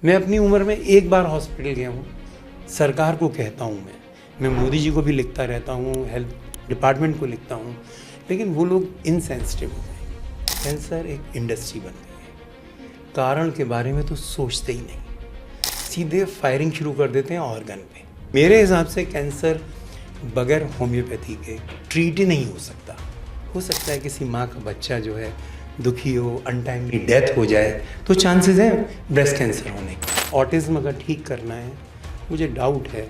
मैं अपनी उम्र में एक बार हॉस्पिटल गया हूँ। सरकार को कहता हूँ मैं मोदी जी को भी लिखता रहता हूँ, हेल्थ डिपार्टमेंट को लिखता हूँ, लेकिन वो लोग इनसेंसिटिव हो गए। कैंसर एक इंडस्ट्री बन गई है। कारण के बारे में तो सोचते ही नहीं, सीधे फायरिंग शुरू कर देते हैं ऑर्गन पे। मेरे हिसाब से कैंसर बगैर होम्योपैथी के ट्रीट ही नहीं हो सकता। हो सकता है किसी माँ का बच्चा जो है दुखी हो, अनटाइमली डेथ हो जाए, तो चांसेस है ब्रेस्ट कैंसर होने के। ऑटिज्म अगर ठीक करना है, मुझे डाउट है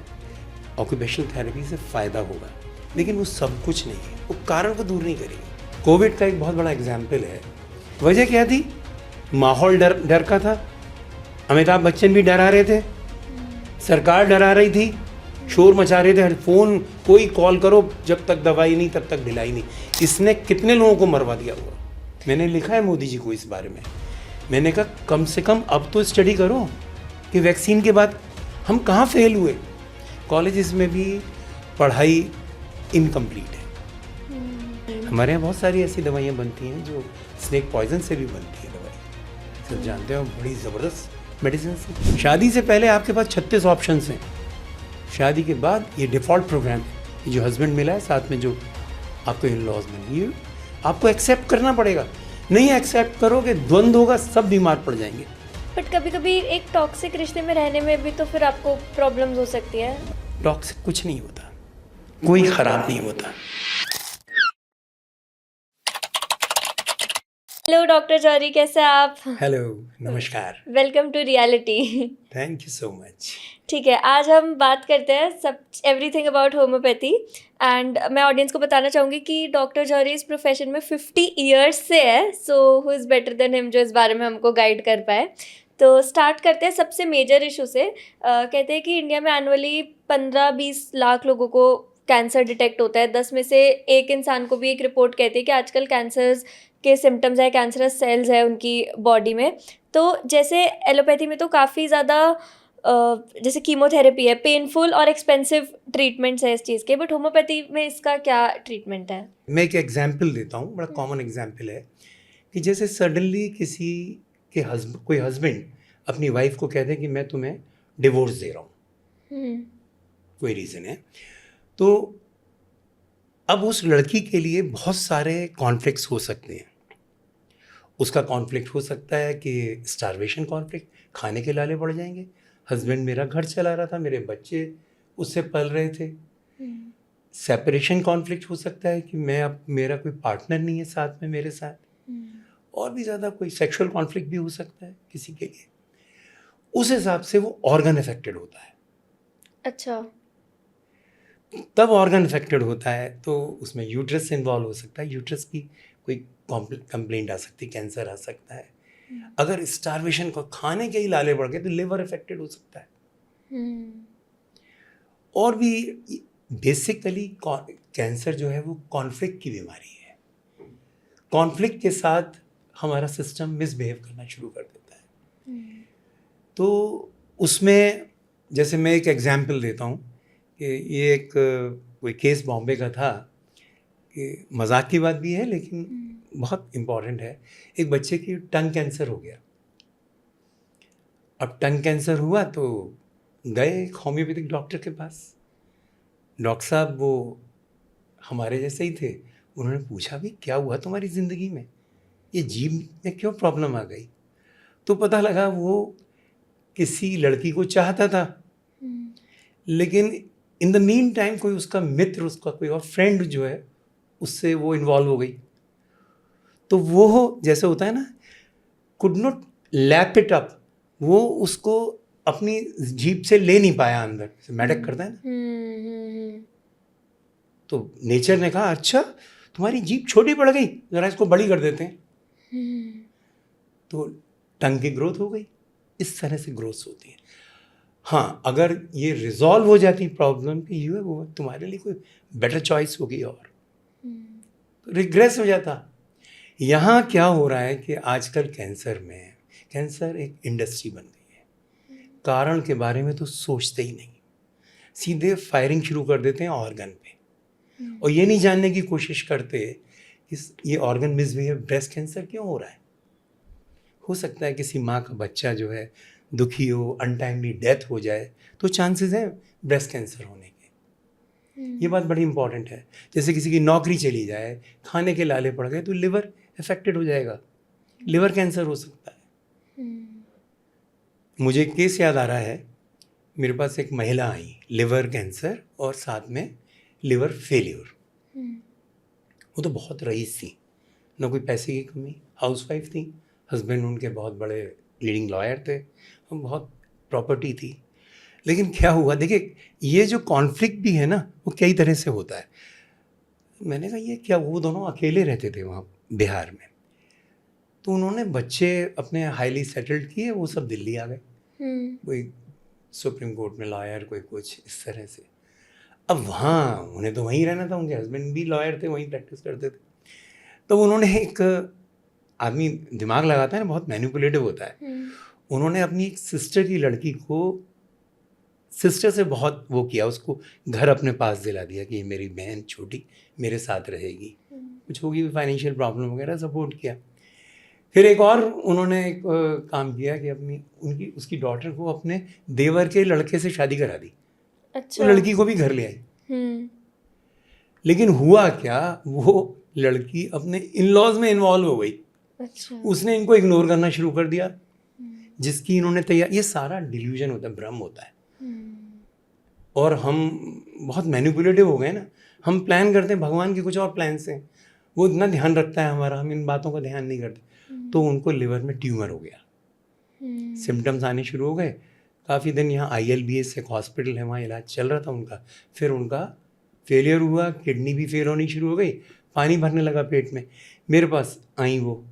ऑक्यूपेशनल थेरेपी से फ़ायदा होगा, लेकिन वो सब कुछ नहीं है, वो कारण को दूर नहीं करेगी। कोविड का एक बहुत बड़ा एग्जाम्पल है। वजह क्या थी? माहौल डर का था। अमिताभ बच्चन भी डरा रहे थे, सरकार डरा रही थी, शोर मचा रहे थे, फ़ोन कोई कॉल करो, जब तक दवाई नहीं तब तक ढिलाई नहीं। इसने कितने लोगों को मरवा दिया हुआ। मैंने लिखा है मोदी जी को इस बारे में। मैंने कहा कम से कम अब तो स्टडी करो कि वैक्सीन के बाद हम कहाँ फेल हुए। कॉलेजेस में भी पढ़ाई इनकम्प्लीट है। हमारे यहाँ बहुत सारी ऐसी दवाइयाँ बनती हैं जो स्नेक पॉइजन से भी बनती है दवाई, सब जानते हो, बड़ी ज़बरदस्त मेडिसिन से। शादी से पहले आपके पास 36 ऑप्शंस हैं। शादी के बाद ये डिफ़ॉल्ट प्रोग्राम है। जो हस्बैंड मिला है, साथ में जो आपको इन लॉज में, ये आपको एक्सेप्ट करना पड़ेगा। नहीं एक्सेप्ट करोगे, द्वंद्व होगा, सब बीमार पड़ जाएंगे। बट कभी कभी एक टॉक्सिक रिश्ते में रहने में भी तो फिर आपको प्रॉब्लम्स हो सकती है। टॉक्सिक कुछ नहीं होता, कोई ख़राब नहीं होता। हेलो डॉक्टर जौहरी, कैसे हैं आप? हेलो, नमस्कार। Welcome to reality. Thank you so much. ठीक है, आज हम बात करते हैं सब एवरीथिंग अबाउट होम्योपैथी। एंड मैं ऑडियंस को बताना चाहूँगी कि डॉक्टर जौहरी इस प्रोफेशन में 50 ईयर्स से है, so who is better than him जो इस बारे में हमको गाइड कर पाए। तो स्टार्ट करते हैं सबसे मेजर इशू से। कहते हैं कि इंडिया में एनुअली 15-20 लाख लोगों को कैंसर डिटेक्ट होता है। 10 में से एक इंसान को भी एक रिपोर्ट कहती है कि आजकल कैंसर्स के सिम्टम्स है, कैंसरस सेल्स है उनकी बॉडी में। तो जैसे एलोपैथी में तो काफ़ी ज़्यादा जैसे कीमोथेरेपी है, पेनफुल और एक्सपेंसिव ट्रीटमेंट्स है इस चीज़ के, बट होम्योपैथी में इसका क्या ट्रीटमेंट है? मैं एक एग्जाम्पल देता हूँ, बड़ा कॉमन एग्जाम्पल है कि जैसे सडनली किसी के कोई हस्बैंड अपनी वाइफ को कहते हैं कि मैं तुम्हें डिवोर्स दे रहा हूँ, कोई रीज़न है, तो अब उस लड़की के लिए बहुत सारे कॉन्फ्लिक्ट्स हो सकते हैं। उसका कॉन्फ्लिक्ट हो सकता है कि स्टारवेशन कॉन्फ्लिक्ट, खाने के लाले पड़ जाएंगे। हस्बैंड मेरा घर चला रहा था, मेरे बच्चे उससे पल रहे थे। सेपरेशन कॉन्फ्लिक्ट हो सकता है कि मैं अब मेरा कोई पार्टनर नहीं है साथ में मेरे साथ। और भी ज़्यादा कोई सेक्सुअल कॉन्फ्लिक्ट भी हो सकता है किसी के लिए। उस हिसाब से वो ऑर्गन अफेक्टेड होता है। अच्छा। तब ऑर्गन अफेक्टेड होता है तो उसमें यूट्रस इन्वॉल्व हो सकता है, यूट्रस की कोई कंप्लेंट आ सकती है, कैंसर आ सकता है। अगर स्टारवेशन को खाने के ही लाले बढ़ गए तो लिवर अफेक्टेड हो सकता है। और भी बेसिकली कैंसर जो है वो कॉन्फ्लिक्ट की बीमारी है। कॉन्फ्लिक्ट के साथ हमारा सिस्टम मिसबिहेव करना शुरू कर देता है। तो उसमें जैसे मैं एक एग्जांपल देता हूँ कि ये एक कोई केस बॉम्बे का था, कि मजाक की बात भी है लेकिन बहुत इम्पॉर्टेंट है। एक बच्चे की टंग कैंसर हो गया। अब टंग कैंसर हुआ तो गए एक होम्योपैथिक डॉक्टर के पास। डॉक्टर साहब वो हमारे जैसे ही थे। उन्होंने पूछा भी क्या हुआ तुम्हारी ज़िंदगी में, ये जीभ में क्यों प्रॉब्लम आ गई? तो पता लगा वो किसी लड़की को चाहता था, लेकिन इन द मीन टाइम कोई उसका मित्र, उसका कोई और फ्रेंड जो है उससे वो इन्वॉल्व हो गई। तो वो जैसे होता है ना, could not lap it up, वो उसको अपनी जीभ से ले नहीं पाया अंदर, मेडक करता है ना। तो नेचर ने कहा अच्छा तुम्हारी जीभ छोटी पड़ गई, जरा इसको बड़ी कर देते हैं। तो टंग की ग्रोथ हो गई। इस तरह से ग्रोथ होती है। हाँ, अगर ये रिजॉल्व हो जाती प्रॉब्लम कि ये वो तुम्हारे लिए कोई बेटर चॉइस होगी और तो रिग्रेस हो जाता। यहाँ क्या हो रहा है कि आजकल कैंसर एक इंडस्ट्री बन गई है। कारण के बारे में तो सोचते ही नहीं, सीधे फायरिंग शुरू कर देते हैं ऑर्गन पे, और ये नहीं जानने की कोशिश करते कि ये ऑर्गन मिसबिहेव ब्रेस्ट कैंसर क्यों हो रहा है। हो सकता है किसी माँ का बच्चा जो है दुखी हो, अनटाइमली डेथ हो जाए, तो चांसेस हैं ब्रेस्ट कैंसर होने के। ये बात बड़ी इंपॉर्टेंट है। जैसे किसी की नौकरी चली जाए, खाने के लाले पड़ गए, तो लिवर अफेक्टेड हो जाएगा, लिवर कैंसर हो सकता है। मुझे एक केस याद आ रहा है, मेरे पास एक महिला आई, लिवर कैंसर और साथ में लिवर फेलियर। वो तो बहुत रईस थी, ना कोई पैसे की कमी, हाउसवाइफ थी, हस्बैंड उनके बहुत बड़े लीडिंग लॉयर थे, और बहुत प्रॉपर्टी थी। लेकिन क्या हुआ, देखिए ये जो कॉन्फ्लिक्ट भी है ना, वो कई तरह से होता है। मैंने कहा ये क्या, वो दोनों अकेले रहते थे वहाँ बिहार में, तो उन्होंने बच्चे अपने हाईली सेटल्ड किए, वो सब दिल्ली आ गए, कोई सुप्रीम कोर्ट में लॉयर, कोई कुछ इस तरह से। अब वहाँ उन्हें तो वहीं रहना था, उनके हस्बैंड भी लॉयर थे, वहीं प्रैक्टिस करते थे। तो उन्होंने, एक आदमी दिमाग लगाता है ना, बहुत मैनिपुलेटिव होता है, उन्होंने अपनी एक सिस्टर की लड़की को, सिस्टर से बहुत वो किया, उसको घर अपने पास दिला दिया कि ये मेरी बहन छोटी मेरे साथ रहेगी, कुछ होगी फाइनेंशियल प्रॉब्लम वगैरह, सपोर्ट किया। फिर एक और उन्होंने एक काम किया कि उसकी डॉटर को अपने देवर के लड़के से शादी करा दी। अच्छा। तो लड़की को भी घर ले आई। लेकिन हुआ क्या, वो लड़की अपने इन लॉज में इन्वॉल्व हो गई। अच्छा। उसने इनको इग्नोर करना शुरू कर दिया, जिसकी इन्होंने तैयार, ये सारा डिल्यूजन होता है, भ्रम होता है। और हम बहुत मैनिपुलेटिव हो गए ना, हम प्लान करते हैं, भगवान के कुछ और प्लान से, वो इतना ध्यान रखता है हमारा, हम इन बातों का ध्यान नहीं करते। तो उनको लिवर में ट्यूमर हो गया, सिम्टम्स आने शुरू हो गए। काफ़ी दिन यहाँ ILBS एक हॉस्पिटल है, वहाँ इलाज चल रहा था उनका। फिर उनका फेलियर हुआ, किडनी भी फेल होनी शुरू हो गई, पानी भरने लगा पेट में। मेरे पास आई वो,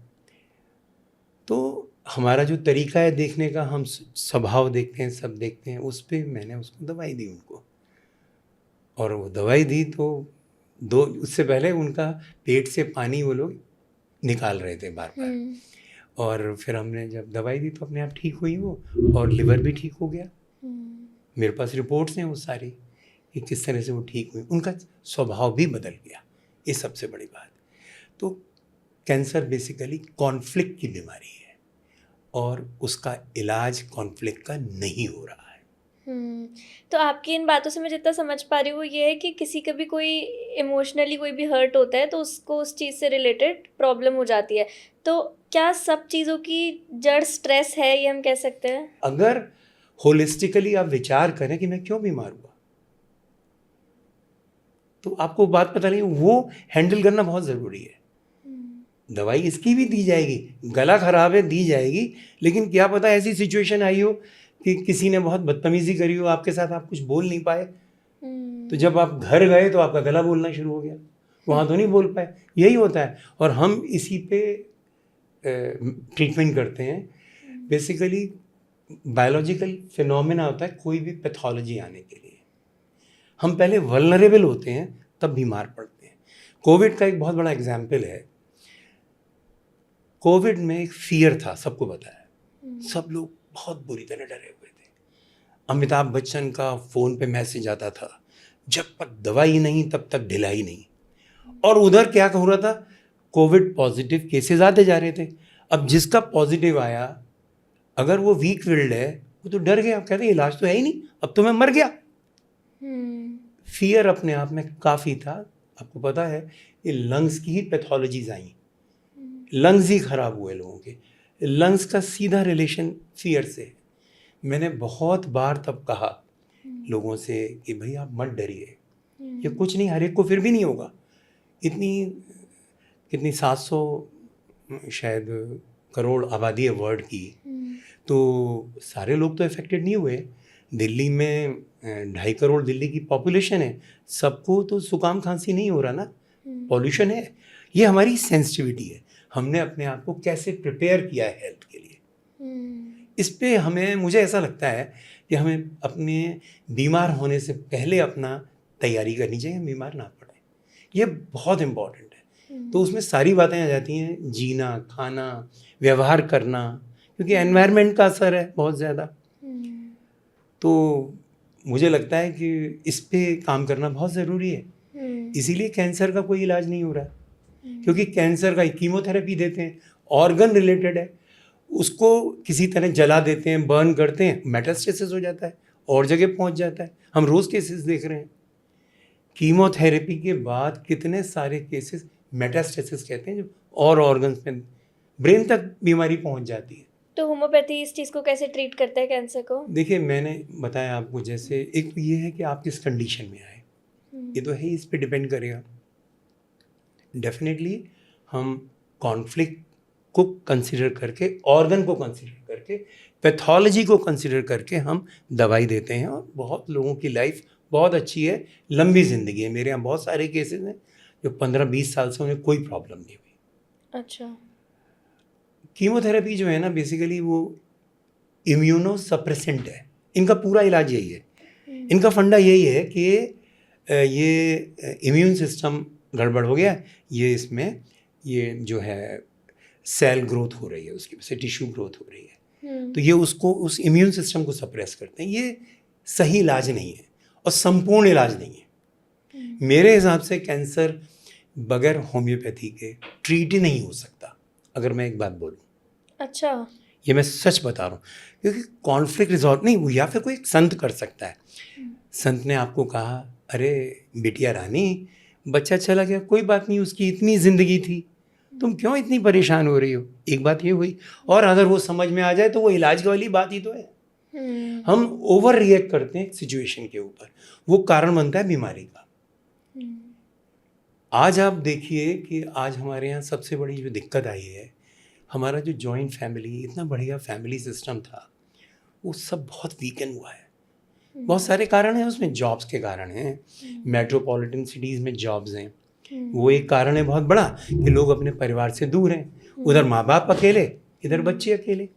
तो हमारा जो तरीका है देखने का, हम स्वभाव देखते हैं, सब देखते हैं, उस पर मैंने उसको दवाई दी उनको, और वो दवाई दी तो उससे पहले उनका पेट से पानी वो लोग निकाल रहे थे बार बार, और फिर हमने जब दवाई दी तो अपने आप ठीक हुई वो, और लिवर भी ठीक हो गया। मेरे पास रिपोर्ट्स हैं वो सारी, कि किस तरह से वो ठीक हुई, उनका स्वभाव भी बदल गया। ये सबसे बड़ी बात। तो कैंसर बेसिकली कॉन्फ्लिक्ट की बीमारी है, और उसका इलाज कॉन्फ्लिक्ट का नहीं हो रहा है। तो आपकी इन बातों से मैं जितना समझ पा रही हूँ, ये है कि किसी का भी कोई इमोशनली कोई भी हर्ट होता है, तो उसको उस चीज़ से रिलेटेड प्रॉब्लम हो जाती है। तो क्या सब चीज़ों की जड़ स्ट्रेस है, ये हम कह सकते हैं? अगर होलिस्टिकली आप विचार करें कि मैं क्यों बीमार हुआ, तो आपको बात पता नहीं, वो हैंडल करना बहुत ज़रूरी है। दवाई इसकी भी दी जाएगी, गला खराब है दी जाएगी, लेकिन क्या पता ऐसी सिचुएशन आई हो कि किसी ने बहुत बदतमीजी करी हो आपके साथ, आप कुछ बोल नहीं पाए, तो जब आप घर गए तो आपका गला बोलना शुरू हो गया, वहाँ तो नहीं बोल पाए। यही होता है, और हम इसी पे ट्रीटमेंट करते हैं। बेसिकली बायोलॉजिकल फिनोमेना होता है कोई भी पैथोलॉजी आने के लिए, हम पहले वल्नरेबल होते हैं, तब बीमार पड़ते हैं। कोविड का एक बहुत बड़ा एग्जाम्पल है। कोविड में एक फियर था, सबको पता है, सब लोग बहुत बुरी तरह डरे हुए थे। अमिताभ बच्चन का फ़ोन पे मैसेज आता था, जब तक दवाई नहीं तब तक ढिलाई नहीं। और उधर क्या हो रहा था, कोविड पॉजिटिव केसेस आते जा रहे थे। अब जिसका पॉजिटिव आया, अगर वो वीक विल्ड है, वो तो डर गया, कहते इलाज तो है ही नहीं, अब तो मैं मर गया। फियर अपने आप में काफ़ी था। आपको पता है ये लंग्स की ही पैथोलॉजीज आई, लंग्स ही खराब हुए लोगों के, लंग्स का सीधा रिलेशन फियर से। मैंने बहुत बार तब कहा लोगों से कि भाई आप मत डरिए, ये कुछ नहीं, हर एक को फिर भी नहीं होगा। कितनी 700 शायद करोड़ आबादी है वर्ल्ड की, तो सारे लोग तो अफेक्टेड नहीं हुए। दिल्ली में 2.5 करोड़ दिल्ली की पॉपुलेशन है, सबको तो जुकाम खांसी नहीं हो रहा ना, पॉल्यूशन है। ये हमारी सेंसिटिविटी है, हमने अपने आप को कैसे प्रिपेयर किया है हेल्थ के लिए। इस पे हमें, मुझे ऐसा लगता है कि हमें अपने बीमार होने से पहले अपना तैयारी करनी चाहिए, हम बीमार ना पड़े, ये बहुत इम्पॉर्टेंट है। तो उसमें सारी बातें आ जाती हैं, जीना, खाना, व्यवहार करना, क्योंकि एनवायरनमेंट का असर है बहुत ज़्यादा। तो मुझे लगता है कि इस पे काम करना बहुत ज़रूरी है। इसीलिए कैंसर का कोई इलाज नहीं हो रहा, क्योंकि कैंसर का कीमोथेरेपी देते हैं, ऑर्गन रिलेटेड है, उसको किसी तरह जला देते हैं, बर्न करते हैं, मेटास्टेसिस हो जाता है और जगह पहुंच जाता है। हम रोज़ केसेस देख रहे हैं। कीमोथेरेपी के बाद कितने सारे केसेस मेटास्टेसिस कहते हैं, जो और ऑर्गन्स में, ब्रेन तक बीमारी पहुंच जाती है। तो होम्योपैथी इस चीज़ को कैसे ट्रीट करता है, कैंसर को? देखिए, मैंने बताया आपको, जैसे एक ये है कि आप किस कंडीशन में आए, ये तो है ही, इस पे डिपेंड करेगा। डेफिनेटली हम कॉन्फ्लिक्ट को कंसिडर करके, ऑर्गन को कंसिडर करके, पैथोलॉजी को कंसिडर करके हम दवाई देते हैं, और बहुत लोगों की लाइफ बहुत अच्छी है, लंबी ज़िंदगी है। मेरे यहाँ बहुत सारे केसेस हैं जो 15-20 साल से उन्हें कोई प्रॉब्लम नहीं हुई। अच्छा। कीमोथेरेपी जो है ना, बेसिकली वो इम्यूनो सप्रेसेंट है। इनका पूरा इलाज यही है, इनका फंडा यही है कि ये इम्यून सिस्टम गड़बड़ हो गया, ये इसमें ये जो है सेल ग्रोथ हो रही है, उसकी वजह से टिश्यू ग्रोथ हो रही है, तो ये उसको, उस इम्यून सिस्टम को सप्रेस करते हैं। ये सही इलाज नहीं है और संपूर्ण इलाज नहीं है। मेरे हिसाब से कैंसर बगैर होम्योपैथी के ट्रीट ही नहीं हो सकता, अगर मैं एक बात बोलूँ। अच्छा। ये मैं सच बता रहा हूँ, क्योंकि कॉन्फ्लिक्ट रिजॉल्व नहीं, या फिर कोई संत कर सकता है। संत ने आपको कहा, अरे बिटिया रानी, बच्चा चला गया, कोई बात नहीं, उसकी इतनी ज़िंदगी थी, तुम क्यों इतनी परेशान हो रही हो। एक बात ये हुई, और अगर वो समझ में आ जाए तो वो इलाज वाली बात ही तो है। हम ओवर रिएक्ट करते हैं सिचुएशन के ऊपर, वो कारण बनता है बीमारी का। आज आप देखिए कि आज हमारे यहाँ सबसे बड़ी जो दिक्कत आई है, हमारा जो जॉइंट फैमिली, इतना बढ़िया फैमिली सिस्टम था, वो सब बहुत वीकन हुआ है। बहुत सारे कारण हैं उसमें, जॉब्स के कारण हैं, मेट्रोपॉलिटन सिटीज़ में जॉब्स हैं, वो एक कारण है बहुत बड़ा, कि लोग अपने परिवार से दूर हैं, उधर माँ बाप अकेले, इधर बच्चे अकेले।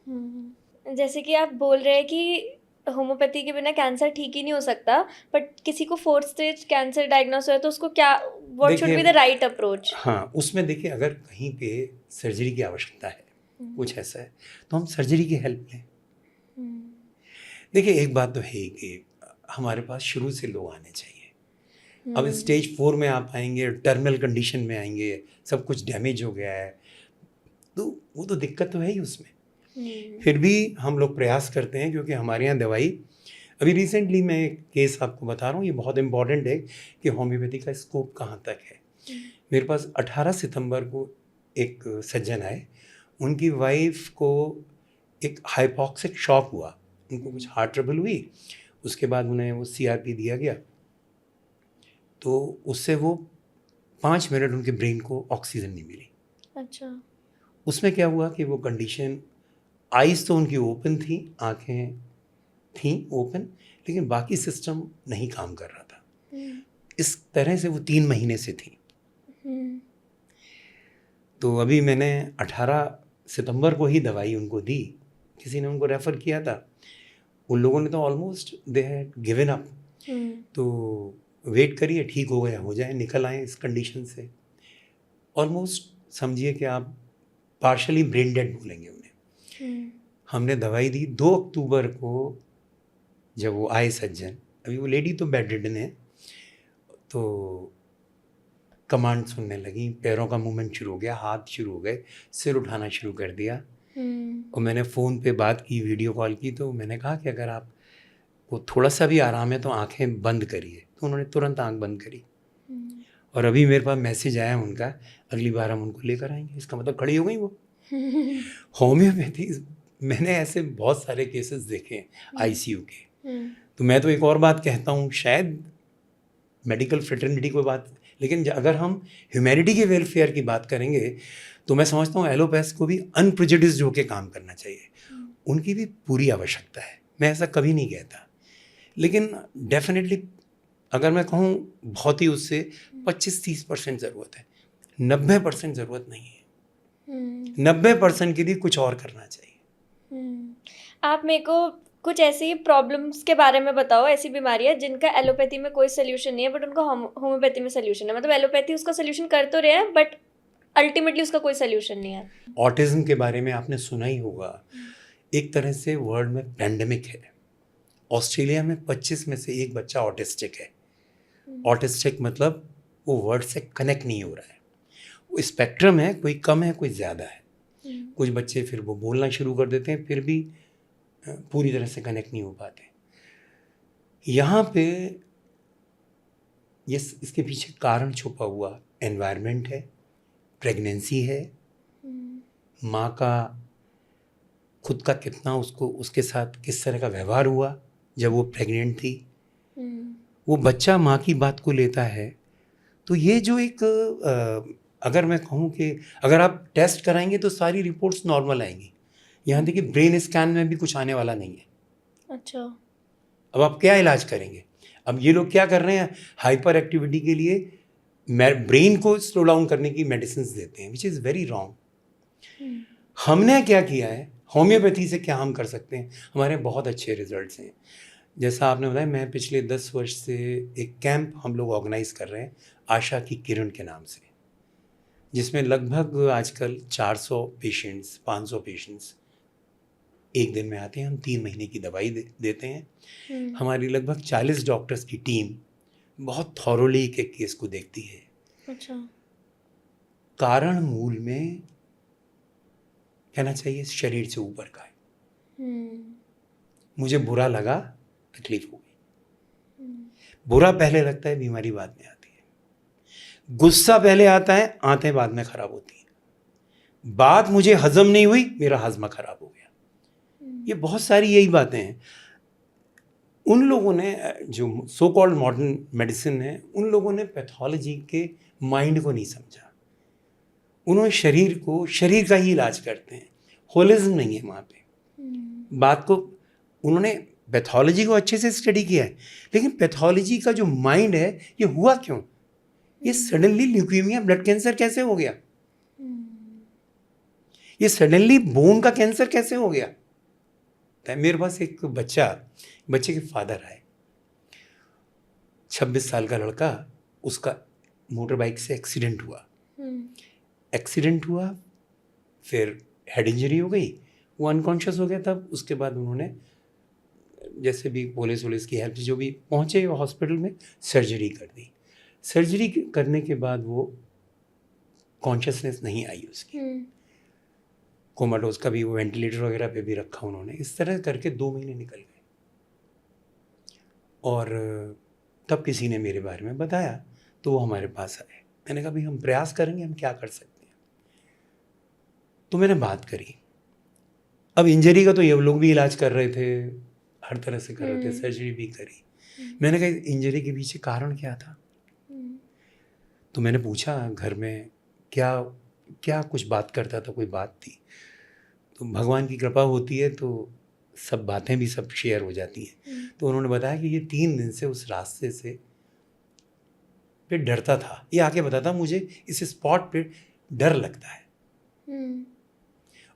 जैसे कि आप बोल रहे हैं कि होम्योपैथी के बिना कैंसर ठीक ही नहीं हो सकता, बट किसी को 4th स्टेज कैंसर डायग्नोस हुआ है तो उसको क्या, what should be the right approach? हाँ, उसमें देखिए, अगर कहीं पे सर्जरी की आवश्यकता है, कुछ ऐसा है, तो हम सर्जरी की हेल्प लें। देखिए, एक बात तो है कि हमारे पास शुरू से लोग आने चाहिए। अब स्टेज 4 में आप आएंगे, टर्मिनल कंडीशन में आएंगे, सब कुछ डैमेज हो गया है, तो वो तो दिक्कत तो है ही उसमें। फिर भी हम लोग प्रयास करते हैं, क्योंकि हमारे यहाँ दवाई, अभी रिसेंटली मैं एक केस आपको बता रहा हूँ, ये बहुत इम्पॉर्टेंट है कि होम्योपैथी का स्कोप कहाँ तक है। मेरे पास 18 सितंबर को एक सज्जन आए, उनकी वाइफ को एक हाइपॉक्सिक शॉक हुआ, उनको कुछ हार्ट ट्रबल हुई, उसके बाद उन्हें वो CRP दिया गया, तो उससे वो 5 मिनट उनके ब्रेन को ऑक्सीजन नहीं मिली। अच्छा। उसमें क्या हुआ कि वो कंडीशन, आइज़ तो उनकी ओपन थी, आंखें थी ओपन, लेकिन बाकी सिस्टम नहीं काम कर रहा था। इस तरह से वो 3 महीने से थी। तो अभी मैंने 18 सितंबर को ही दवाई उनको दी, किसी ने उनको रेफ़र किया था, उन लोगों ने तो almost they had given up. तो वेट करिए, ठीक हो गया, हो जाए, निकल आए इस कंडीशन से। ऑलमोस्ट समझिए कि आप पार्शली ब्रेन डेड बोलेंगे उन्हें। हमने दवाई दी 2 अक्टूबर को, जब वो आए सज्जन, अभी वो लेडी तो बेड रिडन है, तो कमांड सुनने लगी, पैरों का मूवमेंट शुरू हो गया, हाथ शुरू हो गए, सिर उठाना शुरू कर दिया। और मैंने फ़ोन पे बात की, वीडियो कॉल की, तो मैंने कहा कि अगर आप को थोड़ा सा भी आराम है तो आंखें बंद करिए, तो उन्होंने तुरंत आंख बंद करी। और अभी मेरे पास मैसेज आया उनका, अगली बार हम उनको लेकर आएंगे। इसका मतलब खड़ी हो गई वो। होम्योपैथी, मैंने ऐसे बहुत सारे केसेस देखे हैं ICU के। तो मैं तो एक और बात कहता हूँ, शायद मेडिकल फ्रेटर्निटी कोई बात, लेकिन अगर हम ह्यूमैनिटी के वेलफेयर की बात करेंगे, तो मैं समझता हूँ एलोपैथ को भी अनप्रेजुडिस्ड होकर काम करना चाहिए। उनकी भी पूरी आवश्यकता है, मैं ऐसा कभी नहीं कहता, लेकिन डेफिनेटली अगर मैं कहूँ बहुत ही, उससे 25-30% ज़रूरत है, 90% ज़रूरत नहीं है। 90% के लिए कुछ और करना चाहिए। आप मेरे को कुछ ऐसी प्रॉब्लम्स के बारे में बताओ, ऐसी बीमारियां जिनका एलोपैथी में कोई सोल्यूशन नहीं है बट उनका होम्योपैथी में सोल्यूशन है। मतलब एलोपैथी उसका सोल्यूशन कर तो रहे हैं बट अल्टीमेटली उसका कोई सोल्यूशन नहीं है। ऑटिज्म के बारे में आपने सुना ही होगा, एक तरह से वर्ल्ड में पैंडेमिक है। ऑस्ट्रेलिया में 25 में से 1 बच्चा ऑटिस्टिक है। ऑटिस्टिक मतलब वो वर्ड से कनेक्ट नहीं हो रहा है, वो स्पेक्ट्रम है, कोई कम है कोई ज़्यादा है। कुछ बच्चे फिर वो बोलना शुरू कर देते हैं, फिर भी पूरी तरह से कनेक्ट नहीं हो पाते। यहाँ पे इसके पीछे कारण छुपा हुआ एनवायरनमेंट है, प्रेगनेंसी है, माँ का खुद का कितना उसके साथ किस तरह का व्यवहार हुआ जब वो प्रेग्नेंट थी। वो बच्चा माँ की बात को लेता है। तो ये जो एक अगर मैं कहूँ कि अगर आप टेस्ट कराएंगे तो सारी रिपोर्ट्स नॉर्मल आएंगी। यहाँ देखिए ब्रेन स्कैन में भी कुछ आने वाला नहीं है। अच्छा। अब आप क्या इलाज करेंगे? अब ये लोग क्या कर रहे हैं, हाइपर एक्टिविटी के लिए ब्रेन को स्लो डाउन करने की मेडिसिन देते हैं, विच इज़ वेरी रॉन्ग। हमने क्या किया है, होम्योपैथी से क्या हम कर सकते हैं? हमारे बहुत अच्छे रिजल्ट्स हैं। जैसा आपने बताया, मैं पिछले 10 वर्ष से एक कैंप हम लोग ऑर्गेनाइज कर रहे हैं आशा की किरण के नाम से, जिसमें लगभग आजकल 400 पेशेंट्स 500 पेशेंट्स एक दिन में आते हैं। हम 3 महीने की दवाई देते हैं। हमारी लगभग 40 डॉक्टर्स की टीम बहुत थॉरोली के केस को देखती है। अच्छा। कारण मूल में कहना चाहिए शरीर से ऊपर का है। मुझे बुरा लगा, तकलीफ हो गई। बुरा पहले लगता है, बीमारी बाद में आती है। गुस्सा पहले आता है, आंतें बाद में खराब होती हैं। बात मुझे हजम नहीं हुई, मेरा हाजमा खराब हो गया। ये बहुत सारी यही बातें हैं। उन लोगों ने जो सो कॉल्ड मॉडर्न मेडिसिन है, उन लोगों ने पैथोलॉजी के माइंड को नहीं समझा। उन्होंने शरीर का ही इलाज करते हैं, होलिज्म नहीं है वहाँ पे। बात को उन्होंने पैथोलॉजी को अच्छे से स्टडी किया है, लेकिन पैथोलॉजी का जो माइंड है, ये हुआ क्यों? ये सडनली ल्यूकीमिया ब्लड कैंसर कैसे हो गया? ये सडनली बोन का कैंसर कैसे हो गया? मेरे पास एक बच्चे के फादर आए, 26 साल का लड़का, उसका मोटर बाइक से एक्सीडेंट हुआ, फिर हेड इंजरी हो गई, वो अनकॉन्शियस हो गया। तब उसके बाद उन्होंने जैसे भी पुलिस की हेल्प से जो भी पहुँचे हॉस्पिटल में, सर्जरी कर दी। सर्जरी करने के बाद वो कॉन्शियसनेस नहीं आई उसकी, कोमाटोज का भी, वो वेंटिलेटर वगैरह पे भी रखा उन्होंने। इस तरह करके 2 महीने निकल गए। और तब किसी ने मेरे बारे में बताया, तो वो हमारे पास आए। मैंने कहा भाई हम प्रयास करेंगे, हम क्या कर सकते हैं। तो मैंने बात करी। अब इंजरी का तो ये लोग भी इलाज कर रहे थे, हर तरह से कर रहे थे, सर्जरी भी करी। मैंने कहा इंजरी के पीछे कारण क्या था? तो मैंने पूछा घर में क्या कुछ बात करता था, कोई बात थी? तो भगवान की कृपा होती है तो सब बातें भी सब शेयर हो जाती हैं। तो उन्होंने बताया कि ये 3 दिन से उस रास्ते से पे डरता था। ये आके बताता, मुझे इस स्पॉट पे डर लगता है।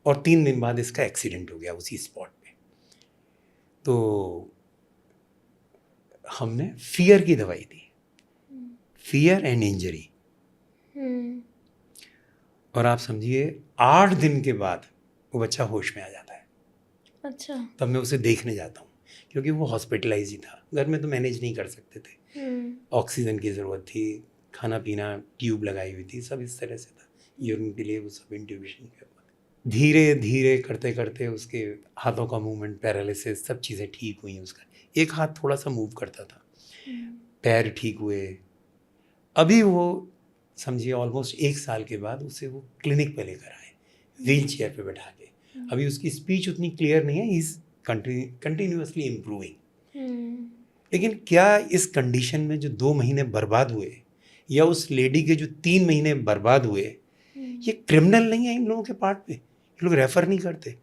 और 3 दिन बाद इसका एक्सीडेंट हो गया उसी स्पॉट पे। तो हमने फियर की दवाई दी, फियर एंड इंजरी। और आप समझिए 8 दिन के बाद वो बच्चा होश में आ जाता है। अच्छा। तब मैं उसे देखने जाता हूँ, क्योंकि वो हॉस्पिटलाइज ही था। घर में तो मैनेज नहीं कर सकते थे, ऑक्सीजन की ज़रूरत थी, खाना पीना, ट्यूब लगाई हुई थी, सब इस तरह से था। यूरिन के लिए वो सब इंट्यूबेशन के ऊपर धीरे धीरे करते करते उसके हाथों का मूवमेंट, पैरालिसिस, सब चीज़ें ठीक हुई। उसका एक हाथ थोड़ा सा मूव करता था, पैर ठीक हुए। अभी वो समझिए ऑलमोस्ट 1 साल के बाद उसे वो क्लिनिक पे लेकर आए, व्हील चेयर पे बैठा के। अभी उसकी स्पीच उतनी क्लियर नहीं है, ही इज़ कंटिन्यूअसली इम्प्रूविंग। लेकिन क्या इस कंडीशन में जो 2 महीने बर्बाद हुए, या उस लेडी के जो 3 महीने बर्बाद हुए, ये क्रिमिनल नहीं है इन लोगों के पार्ट पे? ये लोग रेफर नहीं करते।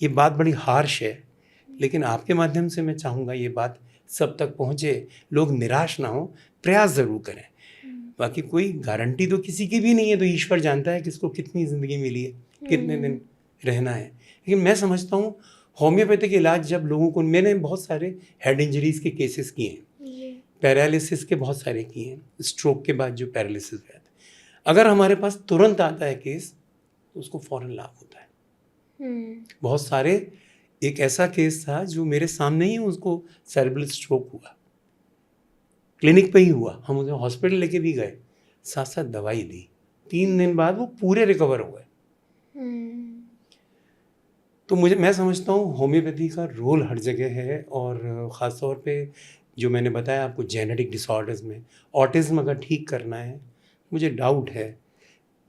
ये बात बड़ी हार्श है, लेकिन आपके माध्यम से मैं चाहूँगा ये बात सब तक पहुँचे, लोग निराश ना हो, प्रयास ज़रूर करें। बाकी कोई गारंटी तो किसी की भी नहीं है, तो ईश्वर जानता है किसको कितनी ज़िंदगी मिली है, कितने दिन रहना है। लेकिन मैं समझता हूँ होम्योपैथिक इलाज जब लोगों को, मैंने बहुत सारे हेड इंजरीज़ के केसेस किए हैं, पैरालिसिस के बहुत सारे किए हैं, स्ट्रोक के बाद जो पैरालिसिस हुआ था। अगर हमारे पास तुरंत आता है केस तो उसको फ़ौरन लाभ होता है। बहुत सारे, एक ऐसा केस था जो मेरे सामने ही, उसको सेरेब्रल स्ट्रोक हुआ, क्लिनिक पे ही हुआ। हम उसे हॉस्पिटल लेके भी गए, साथ साथ दवाई दी, 3 दिन बाद वो पूरे रिकवर हो गए। तो मैं समझता हूँ होम्योपैथी का रोल हर जगह है, और ख़ास तौर पे जो मैंने बताया आपको जेनेटिक डिसऑर्डर्स में, ऑटिज़्म अगर ठीक करना है, मुझे डाउट है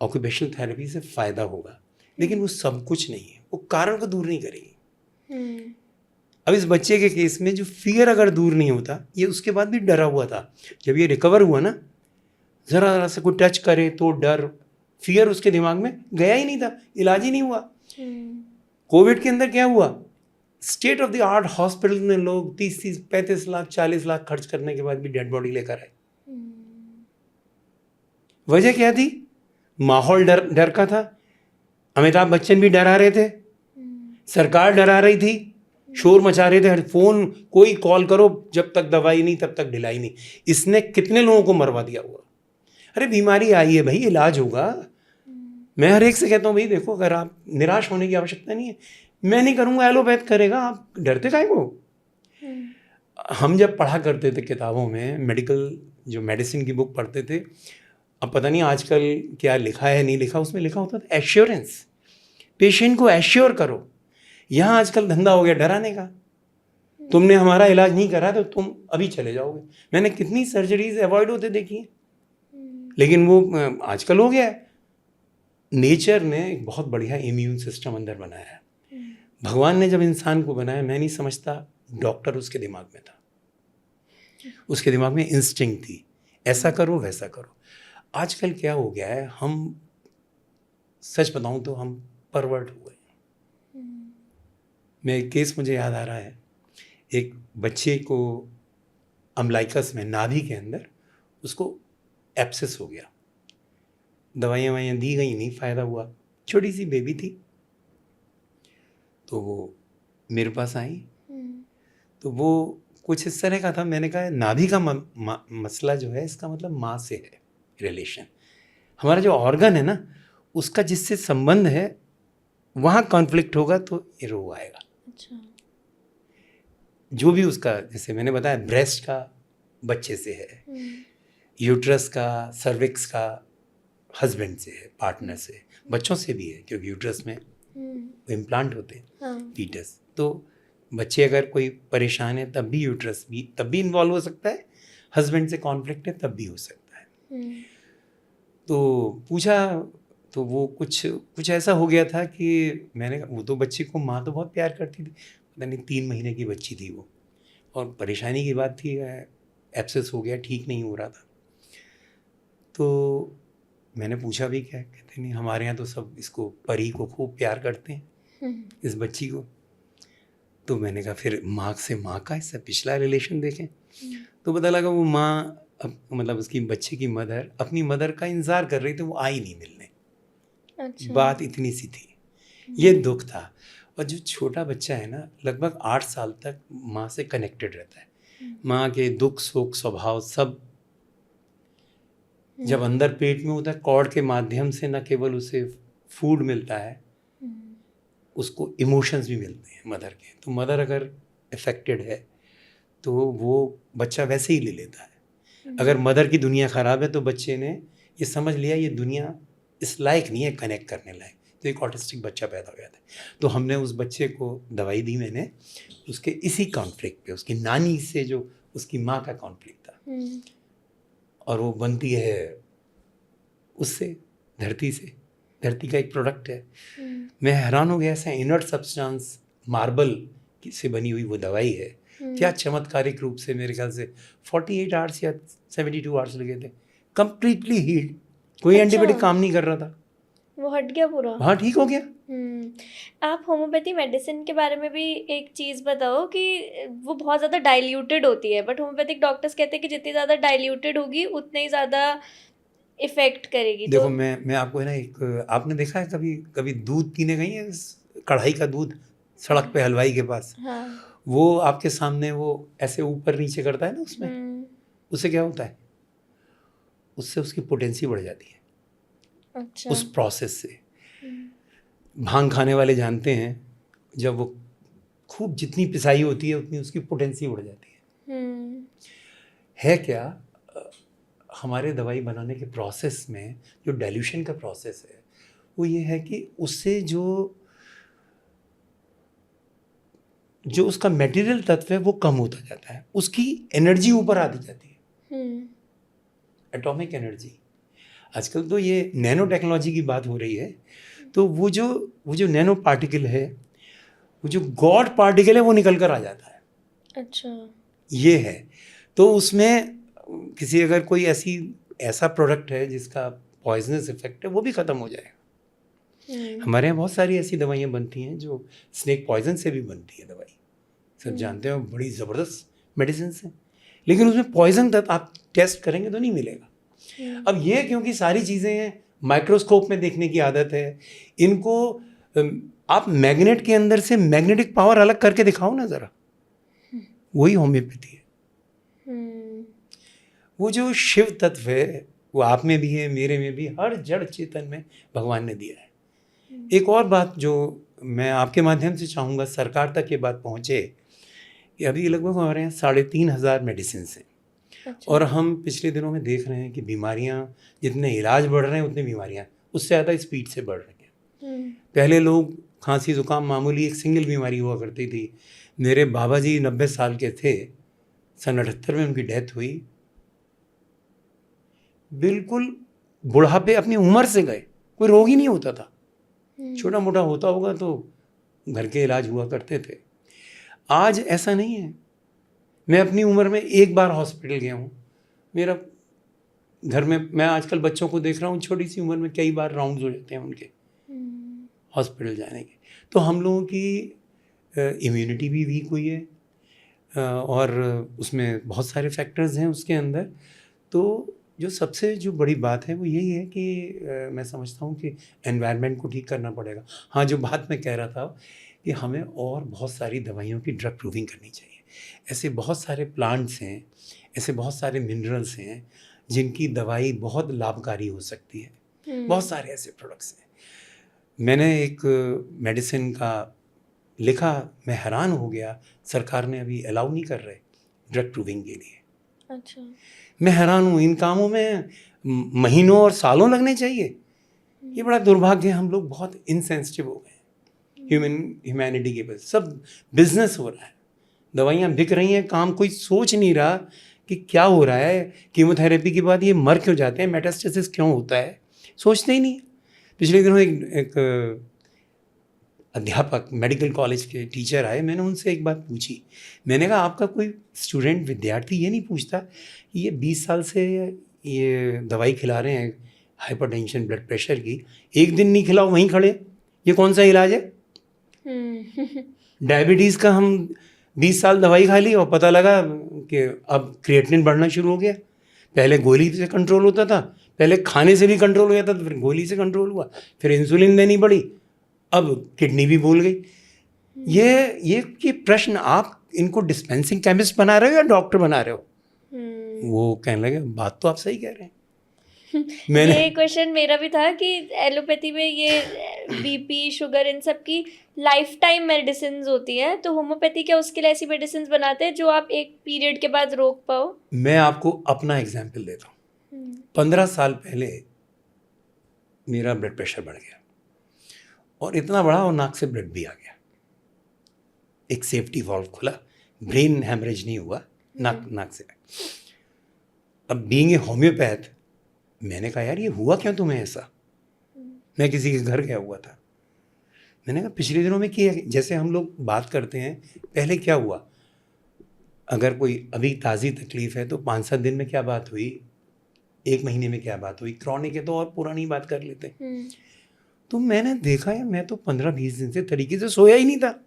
ऑक्यूपेशनल थेरेपी से फ़ायदा होगा, लेकिन वो सब कुछ नहीं है, वो कारण को दूर नहीं करेगी। अब इस बच्चे के केस में जो फियर अगर दूर नहीं होता, ये उसके बाद भी डरा हुआ था, जब ये रिकवर हुआ ना, ज़रा से कोई टच करे तो डर, फियर उसके दिमाग में गया ही नहीं था, इलाज ही नहीं हुआ। कोविड के अंदर क्या हुआ, state of the art hospital में लोग 30-30, 35 लाख, 40 लाख खर्च करने के बाद भी डेड बॉडी लेकर आए। वजह क्या थी? माहौल डर का था। अमिताभ बच्चन भी डरा रहे थे, सरकार डरा रही थी, शोर मचा रहे थे, फोन कोई कॉल करो, जब तक दवाई नहीं तब तक ढिलाई नहीं। इसने कितने लोगों को मरवा दिया हुआ। अरे बीमारी आई है भाई, इलाज होगा। मैं हर एक से कहता हूँ भाई देखो, अगर आप निराश होने की आवश्यकता नहीं है, मैं नहीं करूँगा, एलोपैथ करेगा, आप डरते काहे को? हम जब पढ़ा करते थे किताबों में, मेडिकल जो मेडिसिन की बुक पढ़ते थे, अब पता नहीं आजकल क्या लिखा है नहीं लिखा, उसमें लिखा होता था एश्योरेंस, पेशेंट को एश्योर करो। यहाँ आजकल धंधा हो गया डराने का, तुमने हमारा इलाज नहीं करा तो तुम अभी चले जाओगे। मैंने कितनी सर्जरीज अवॉइड होते देखी हैं, लेकिन वो आजकल हो गया है। नेचर ने एक बहुत बढ़िया इम्यून सिस्टम अंदर बनाया है। भगवान ने जब इंसान को बनाया, मैं नहीं समझता डॉक्टर उसके दिमाग में था, उसके दिमाग में इंस्टिंक्ट थी, ऐसा करो वैसा करो। आजकल क्या हो गया है, हम सच बताऊं तो हम परवर्ट हुए। मैं एक केस मुझे याद आ रहा है, एक बच्चे को अम्लाइकस में, नाभि के अंदर उसको एब्सेस हो गया, दवाइयाँ दी गई, नहीं फ़ायदा हुआ, छोटी सी बेबी थी। तो वो मेरे पास आई, तो वो कुछ इस तरह का था। मैंने कहा नाभि का मसला जो है, इसका मतलब माँ से है रिलेशन, हमारा जो ऑर्गन है ना, उसका जिससे संबंध है वहाँ कॉन्फ्लिक्ट होगा तो ये रोग आएगा। अच्छा। जो भी उसका, जैसे मैंने बताया ब्रेस्ट का बच्चे से है, यूट्रस का, सर्विक्स का हस्बैंड से है, पार्टनर से, बच्चों से भी है, क्योंकि यूट्रस में इम्प्लांट होते हैं फीटस। तो बच्चे अगर कोई परेशान है तब भी यूट्रस भी तब भी इन्वॉल्व हो सकता है, हस्बैंड से कॉन्फ्लिक्ट है तब भी हो सकता है। तो पूछा तो वो कुछ ऐसा हो गया था कि मैंने, वो तो बच्चे को माँ तो बहुत प्यार करती थी, पता नहीं 3 महीने की बच्ची थी वो, और परेशानी की बात थी, एब्सेस हो गया, ठीक नहीं हो रहा था। तो मैंने पूछा भी क्या, कहते नहीं हमारे यहाँ तो सब इसको, परी को खूब प्यार करते हैं, इस बच्ची को। तो मैंने कहा फिर माँ का इससे पिछला रिलेशन देखें। तो पता लगा वो माँ मतलब उसकी बच्चे की मदर अपनी मदर का इंतज़ार कर रही थी, वो आई नहीं मिलने। अच्छा। बात इतनी सी थी, ये दुख था। और जो छोटा बच्चा है ना, लगभग 8 साल तक माँ से कनेक्टेड रहता है, माँ के दुख सुख स्वभाव सब जब अंदर पेट में होता है, कॉर्ड के माध्यम से न केवल उसे फूड मिलता है, उसको इमोशंस भी मिलते हैं मदर के। तो मदर अगर अफेक्टेड है तो वो बच्चा वैसे ही ले लेता है। अगर मदर की दुनिया ख़राब है तो बच्चे ने ये समझ लिया ये दुनिया इस लायक नहीं है कनेक्ट करने लायक, तो एक ऑटिस्टिक बच्चा पैदा हो गया था। तो हमने उस बच्चे को दवाई दी मैंने, उसके इसी कॉन्फ्लिक्ट पे, उसकी नानी से जो उसकी माँ का कॉन्फ्लिक्ट था, और वो बनती है उससे, धरती का एक प्रोडक्ट है। मैं हैरान हो गया, ऐसा इनर्ट सब्सटेंस मार्बल से बनी हुई वो दवाई है, क्या चमत्कारिक रूप से मेरे ख्याल से 48 आवर्स या 72 आवर्स लगे थे, कंप्लीटली हील्ड। कोई एंटीबायोटिक काम नहीं कर रहा था, वो हट गया पूरा। हाँ ठीक हो गया। आप होम्योपैथी मेडिसिन के बारे में भी एक चीज़ बताओ कि वो बहुत ज़्यादा डाइल्यूटेड होती है, बट होम्योपैथिक डॉक्टर्स कहते हैं कि जितनी ज़्यादा डाइल्यूटेड होगी उतनी ही ज़्यादा इफेक्ट करेगी। देखो तो मैं आपको है ना, एक आपने देखा है कभी दूध पीने गई है, कढ़ाई का दूध सड़क पे हलवाई के पास, हाँ। वो आपके सामने वो ऐसे ऊपर नीचे करता है ना, उसमें उससे क्या होता है, उससे उसकी पोटेंसी बढ़ जाती है। अच्छा। उस प्रोसेस से भांग खाने वाले जानते हैं, जब वो खूब जितनी पिसाई होती है उतनी उसकी पोटेंसी बढ़ जाती है क्या? हमारे दवाई बनाने के प्रोसेस में जो डाइल्यूशन का प्रोसेस है वो ये है कि उससे जो उसका मटेरियल तत्व है वो कम होता जाता है, उसकी एनर्जी ऊपर आती जाती है, एटॉमिक एनर्जी। आजकल तो ये नैनो टेक्नोलॉजी की बात हो रही है, तो वो जो नैनो पार्टिकल है, वो जो गॉड पार्टिकल है वो निकल कर आ जाता है। अच्छा, ये है। तो उसमें किसी अगर कोई ऐसा प्रोडक्ट है जिसका पॉइजनस इफेक्ट है, वो भी ख़त्म हो जाएगा। हमारे यहाँ बहुत सारी ऐसी दवाइयाँ बनती हैं जो स्नेक पॉइजन से भी बनती है दवाई, सब जानते हो, बड़ी ज़बरदस्त मेडिसिन है, लेकिन उसमें पॉइजन तक आप टेस्ट करेंगे तो नहीं मिलेगा। अब ये क्योंकि सारी चीज़ें माइक्रोस्कोप में देखने की आदत है, इनको आप मैग्नेट के अंदर से मैग्नेटिक पावर अलग करके दिखाओ ना ज़रा, वही होम्योपैथी है। वो जो शिव तत्व है वो आप में भी है, मेरे में भी, हर जड़ चेतन में भगवान ने दिया है। एक और बात जो मैं आपके माध्यम से चाहूँगा सरकार तक ये बात पहुँचे कि अभी लगभग हमारे यहाँ 3,500 मेडिसिन हैं। अच्छा। और हम पिछले दिनों में देख रहे हैं कि बीमारियाँ, जितने इलाज बढ़ रहे हैं उतनी बीमारियाँ उससे ज़्यादा स्पीड से बढ़ रही हैं। पहले लोग खांसी जुकाम मामूली एक सिंगल बीमारी हुआ करती थी। मेरे बाबा जी 90 साल के थे, सन 78 में उनकी डेथ हुई, बिल्कुल बुढ़ापे अपनी उम्र से गए, कोई रोग ही नहीं होता था, छोटा मोटा होता होगा तो घर के इलाज हुआ करते थे। आज ऐसा नहीं है। मैं अपनी उम्र में एक बार हॉस्पिटल गया हूँ, मेरा घर में, मैं आजकल बच्चों को देख रहा हूँ छोटी सी उम्र में कई बार राउंड्स हो जाते हैं उनके हॉस्पिटल जाने के। तो हम लोगों की इम्यूनिटी भी वीक हुई है और उसमें बहुत सारे फैक्टर्स हैं उसके अंदर। तो जो सबसे जो बड़ी बात है वो यही है कि मैं समझता हूँ कि एनवायरनमेंट को ठीक करना पड़ेगा। हाँ, जो बात मैं कह रहा था कि हमें और बहुत सारी दवाइयों की ड्रग प्रूविंग करनी चाहिए। ऐसे बहुत सारे प्लांट्स हैं, ऐसे बहुत सारे मिनरल्स हैं जिनकी दवाई बहुत लाभकारी हो सकती है। बहुत सारे ऐसे प्रोडक्ट्स हैं। मैंने एक मेडिसिन का लिखा, मैं हैरान हो गया, सरकार ने अभी अलाउ नहीं कर रहे ड्रग प्रूविंग के लिए। अच्छा, मैं हैरान हूँ। इन कामों में महीनों और सालों लगने चाहिए। ये बड़ा दुर्भाग्य है, हम लोग बहुत इनसेंसिटिव हो गए ह्यूमैनिटी के पास। सब बिजनेस हो रहा है, दवाइयाँ बिक रही हैं, काम कोई सोच नहीं रहा कि क्या हो रहा है। कीमोथेरेपी के बाद ये मर क्यों जाते हैं, मेटास्टेसिस क्यों होता है, सोचते ही नहीं। पिछले दिनों एक अध्यापक मेडिकल कॉलेज के टीचर आए, मैंने उनसे एक बात पूछी। मैंने कहा आपका कोई स्टूडेंट विद्यार्थी ये नहीं पूछता कि ये 20 साल से ये दवाई खिला रहे हैं हाइपरटेंशन ब्लड प्रेशर की, एक दिन नहीं खिलाओ वहीं खड़े, ये कौन सा इलाज है? डायबिटीज़ का हम 20 साल दवाई खा ली और पता लगा कि अब क्रिएटिनिन बढ़ना शुरू हो गया। पहले गोली से कंट्रोल होता था, पहले खाने से भी कंट्रोल हो जाता था, फिर गोली से कंट्रोल हुआ, फिर इंसुलिन देनी पड़ी, अब किडनी भी भूल गई। ये प्रश्न आप इनको डिस्पेंसिंग केमिस्ट बना रहे हो या डॉक्टर बना रहे हो? वो कहने लगे बात तो आप सही कह रहे हैं। मैंने ये क्वेश्चन मेरा भी था कि एलोपैथी में ये बीपी शुगर इन सब की लाइफ टाइम मेडिसिन होती हैं, तो होम्योपैथी क्या उसके लिए ऐसी मेडिसिन बनाते हैं जो आप एक पीरियड के बाद रोक पाओ? मैं आपको अपना एग्जाम्पल देता हूँ। 15 साल पहले मेरा ब्लड प्रेशर बढ़ गया और इतना बड़ा, और नाक से ब्लड भी आ गया। एक सेफ्टी वॉल्व खुला, ब्रेन हैमरेज नहीं हुआ, नाक से। अब बीइंग ए होम्योपैथ मैंने कहा यार ये हुआ क्यों तुम्हें ऐसा? मैं किसी के घर गया हुआ था, मैंने कहा पिछले दिनों में किया, जैसे हम लोग बात करते हैं पहले क्या हुआ, अगर कोई अभी ताज़ी तकलीफ़ है तो 5-7 दिन में क्या बात हुई, 1 महीने में क्या बात हुई, क्रॉनिक है तो और पुरानी बात कर लेते। तो मैंने देखा यार मैं तो 15-20 दिन से तरीके से सोया ही नहीं था।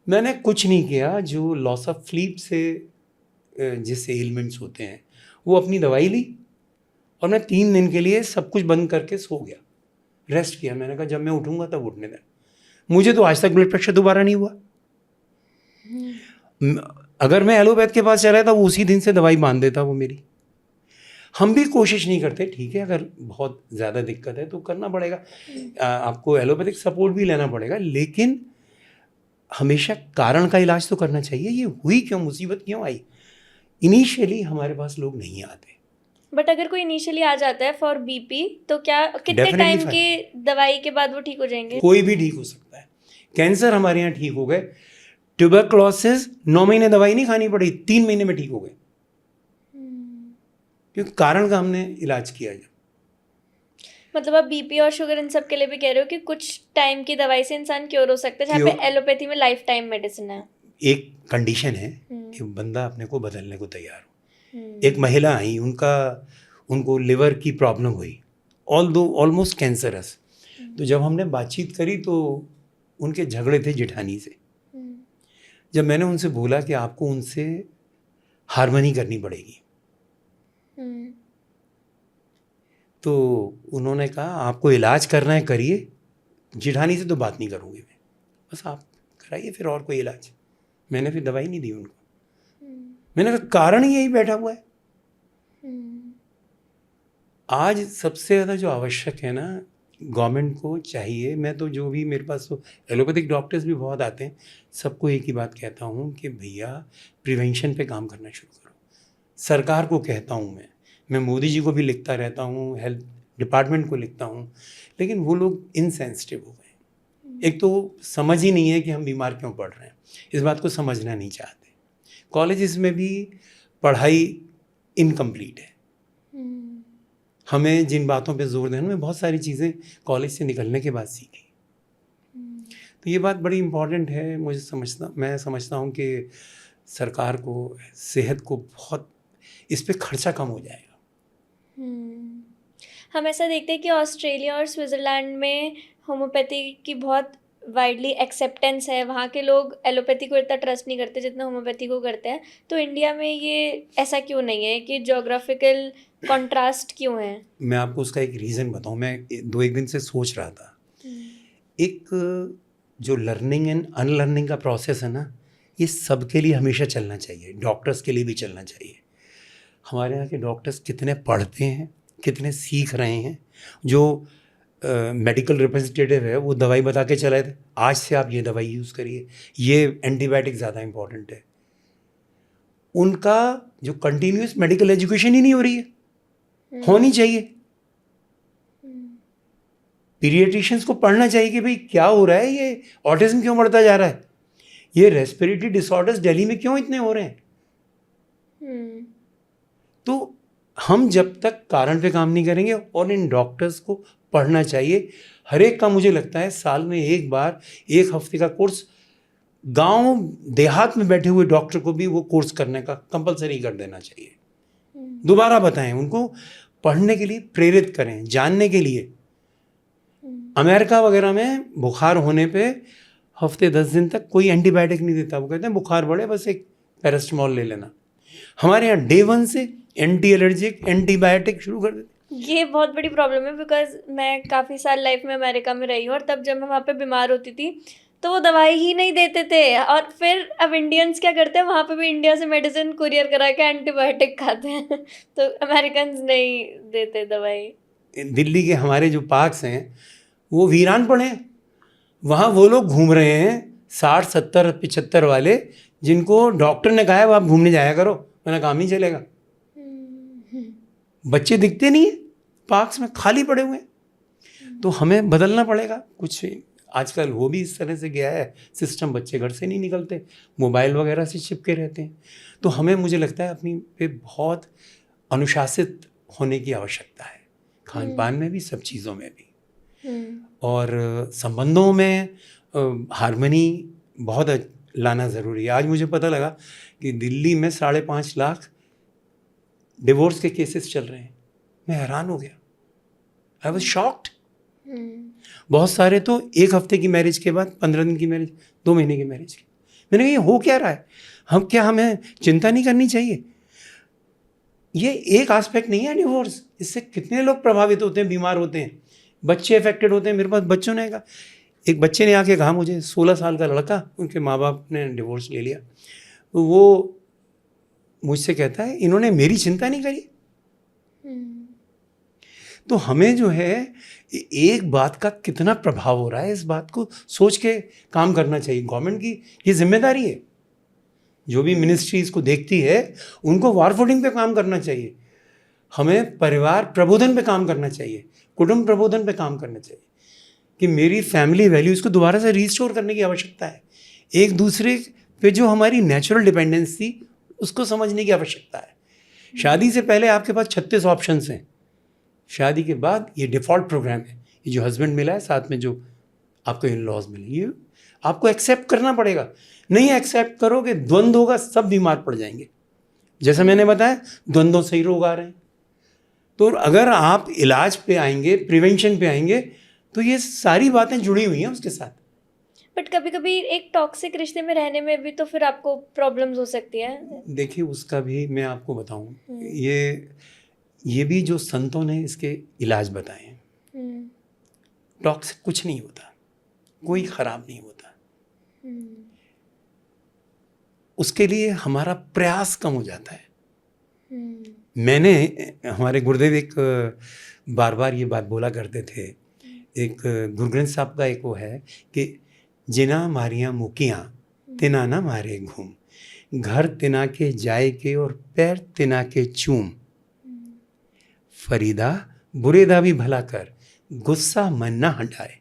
मैंने कुछ नहीं किया, जो लॉस ऑफ स्लीप से जिससे एलिमेंट्स होते हैं वो अपनी दवाई ली और मैं 3 दिन के लिए सब कुछ बंद करके सो गया, रेस्ट किया। मैंने कहा जब मैं उठूंगा तब उठने देना। मुझे तो आज तक ब्लड प्रेशर दोबारा नहीं हुआ। अगर मैं एलोपैथ के पास चला था वो उसी दिन से दवाई बांध देता वो मेरी। हम भी कोशिश नहीं करते, ठीक है, अगर बहुत ज़्यादा दिक्कत है तो करना पड़ेगा, आपको एलोपैथिक सपोर्ट भी लेना पड़ेगा, लेकिन हमेशा कारण का इलाज तो करना चाहिए। ये हुई क्यों, मुसीबत क्यों आई? इनिशियली हमारे पास लोग नहीं आते। बट अगर कोई इनिशियली आ जाता है फॉर बीपी तो क्या कितने Definitely टाइम की दवाई के बाद वो ठीक हो जाएंगे? कोई भी ठीक हो सकता है। कैंसर हमारे यहाँ ठीक हो गए, ट्यूबरक्लोसिस 9 महीने दवाई नहीं खानी पड़ी, 3 महीने में ठीक हो गए, क्योंकि कारण का हमने इलाज किया। मतलब आप बीपी और शुगर इन सब के लिए भी कह रहे हो कि कुछ टाइम की दवाई से इंसान क्योर हो सकता है, जहाँ पे एलोपैथी में लाइफ टाइम मेडिसिन है। एक कंडीशन है कि बंदा अपने को बदलने को तैयार हो। एक महिला आई, उनको लिवर की प्रॉब्लम हुई, ऑलमोस्ट कैंसरस। तो जब हमने बातचीत करी तो उनके झगड़े थे जेठानी से। जब मैंने उनसे बोला कि आपको उनसे हार्मनी करनी पड़ेगी, तो उन्होंने कहा आपको इलाज करना है करिए, जेठानी से तो बात नहीं करूँगी मैं, बस आप कराइए फिर और कोई इलाज। मैंने फिर दवाई नहीं दी उनको। मैंने कहा कारण ही यही बैठा हुआ है। आज सबसे ज़्यादा जो आवश्यक है ना, गवर्नमेंट को चाहिए, मैं तो जो भी मेरे पास तो एलोपैथिक डॉक्टर्स भी बहुत आते हैं, सबको एक ही बात कहता हूँ कि भैया प्रिवेंशन पे काम करना शुरू करो। सरकार को कहता हूँ मैं मोदी जी को भी लिखता रहता हूँ, हेल्थ डिपार्टमेंट को लिखता हूँ, लेकिन वो लोग इनसेंसिटिव हो गए। एक तो समझ ही नहीं है कि हम बीमार क्यों पड़ रहे हैं, इस बात को समझना नहीं चाहते। कॉलेजेस में भी पढ़ाई इनकम्प्लीट है। हमें जिन बातों पे जोर देना, मैं बहुत सारी चीज़ें कॉलेज से निकलने के बाद सीखी। तो ये बात बड़ी इम्पॉर्टेंट है। मैं समझता हूँ कि सरकार को, सेहत को बहुत, इस पे खर्चा कम हो जाएगा। हम ऐसा देखते हैं कि ऑस्ट्रेलिया और स्विट्ज़रलैंड में होम्योपैथी की बहुत वाइडली एक्सेप्टेंस है। वहाँ के लोग एलोपैथी को इतना ट्रस्ट नहीं करते जितना होम्योपैथी को करते हैं। तो इंडिया में ये ऐसा क्यों नहीं है कि ज्योग्राफिकल कॉन्ट्रास्ट क्यों है? मैं आपको उसका एक रीज़न बताऊँ। मैं 2-1 दिन से सोच रहा था, एक जो लर्निंग एंड अनलर्निंग का प्रोसेस है ना, ये सबके लिए हमेशा चलना चाहिए, डॉक्टर्स के लिए भी चलना चाहिए। हमारे यहाँ के डॉक्टर्स कितने पढ़ते हैं, कितने सीख रहे हैं। जो मेडिकल रिप्रेजेंटेटिव है वो दवाई बता के चलाए थे, आज से आप ये दवाई यूज़ करिए, ये एंटीबायोटिक ज़्यादा इम्पॉर्टेंट है। उनका जो कंटिन्यूस मेडिकल एजुकेशन ही नहीं हो रही है, होनी चाहिए। पीडियाट्रिशियंस को पढ़ना चाहिए कि भाई क्या हो रहा है, ये ऑटिज्म क्यों बढ़ता जा रहा है, ये रेस्पिरेटरी डिसऑर्डर्स दिल्ली में क्यों इतने हो रहे हैं। तो हम जब तक कारण पे काम नहीं करेंगे, और इन डॉक्टर्स को पढ़ना चाहिए हर एक का। मुझे लगता है साल में एक बार 1 हफ्ते का कोर्स गांव देहात में बैठे हुए डॉक्टर को भी वो कोर्स करने का कंपलसरी कर देना चाहिए। दोबारा बताएं उनको, पढ़ने के लिए प्रेरित करें, जानने के लिए। अमेरिका वगैरह में बुखार होने पे हफ्ते 10 दिन तक कोई एंटीबायोटिक नहीं देता, वो कहते हैं बुखार बढ़े बस एक पैरास्टामोल ले लेना। हमारे यहाँ डे 1 से एंटी एलर्जिक एंटीबायोटिक शुरू कर देते। ये बहुत बड़ी प्रॉब्लम है, बिकॉज मैं काफ़ी साल लाइफ में अमेरिका में रही हूँ, और तब जब मैं वहाँ पे बीमार होती थी तो वो दवाई ही नहीं देते थे। और फिर अब इंडियंस क्या करते हैं, वहाँ पे भी इंडिया से मेडिसिन कुरियर करा के एंटीबायोटिक खाते हैं। तो अमेरिकन नहीं देते दवाई। दिल्ली के हमारे जो पार्क्स हैं वो वीरान पड़े हैं, वहाँ वो लोग घूम रहे हैं 60, 70, 75 वाले, जिनको डॉक्टर ने कहा है आप घूमने जाया करो, मैंने काम नहीं चलेगा। बच्चे दिखते नहीं है पार्क्स में, खाली पड़े हुए हैं। तो हमें बदलना पड़ेगा कुछ। आजकल वो भी इस तरह से गया है सिस्टम, बच्चे घर से नहीं निकलते, मोबाइल वगैरह से चिपके रहते हैं। तो हमें, मुझे लगता है, अपनी पे बहुत अनुशासित होने की आवश्यकता है, खान पान में भी, सब चीज़ों में भी। और संबंधों में हार्मनी बहुत लाना ज़रूरी है। आज मुझे पता लगा कि दिल्ली में 5.5 लाख डिवोर्स के केसेस चल रहे हैं। मैं हैरान हो गया, आई वॉज शॉक्ड। बहुत सारे तो 1 हफ्ते की मैरिज के बाद 15 दिन की मैरिज, 2 महीने की मैरिज की। मैंने कहा ये हो क्या रहा है, हमें चिंता नहीं करनी चाहिए? ये एक एस्पेक्ट नहीं है डिवोर्स, इससे कितने लोग प्रभावित होते हैं, बीमार होते हैं, बच्चे अफेक्टेड होते हैं। मेरे पास बच्चों ने कहा, एक बच्चे ने आके कहा मुझे, 16 साल का लड़का, उनके माँ बाप ने डिवोर्स ले लिया, तो वो मुझसे कहता है इन्होंने मेरी चिंता नहीं करी। तो हमें जो है एक बात का कितना प्रभाव हो रहा है, इस बात को सोच के काम करना चाहिए। गवर्नमेंट की ये जिम्मेदारी है, जो भी मिनिस्ट्री इसको देखती है उनको वार फूटिंग पे काम करना चाहिए। हमें परिवार प्रबोधन पे काम करना चाहिए, कुटुंब प्रबोधन पे काम करना चाहिए कि मेरी फैमिली वैल्यूज़ को दोबारा से रिस्टोर करने की आवश्यकता है। एक दूसरे पे जो हमारी नेचुरल डिपेंडेंस थी उसको समझने की आवश्यकता है। शादी से पहले आपके पास 36 ऑप्शंस हैं, शादी के बाद ये डिफ़ॉल्ट प्रोग्राम है। ये जो हस्बैंड मिला है, साथ में जो आपको इन लॉज मिले, ये आपको एक्सेप्ट करना पड़ेगा। नहीं एक्सेप्ट करोगे, द्वंद्व होगा, सब बीमार पड़ जाएंगे। जैसा मैंने बताया, द्वंद्वों से ही रोग आ रहे हैं। तो अगर आप इलाज पे आएंगे, प्रिवेंशन पे आएंगे, तो ये सारी बातें जुड़ी हुई हैं उसके साथ। बट कभी कभी एक टॉक्सिक रिश्ते में रहने में भी तो फिर आपको प्रॉब्लम्स हो सकती है। देखिए, उसका भी मैं आपको बताऊं, ये भी जो संतों ने इसके इलाज बताए हैं। टॉक्सिक कुछ नहीं होता, कोई ख़राब नहीं होता। उसके लिए हमारा प्रयास कम हो जाता है। मैंने, हमारे गुरुदेव एक बार बार ये बात बोला करते थे, एक गुरु ग्रंथ साहब का एक वो है कि जिना मारियां मुकियां तिना ना मारे घूम, घर तिना के जाए के और पैर तिना के चूम, फरीदा बुरेदा भी भला कर, गुस्सा मन ना हटाए।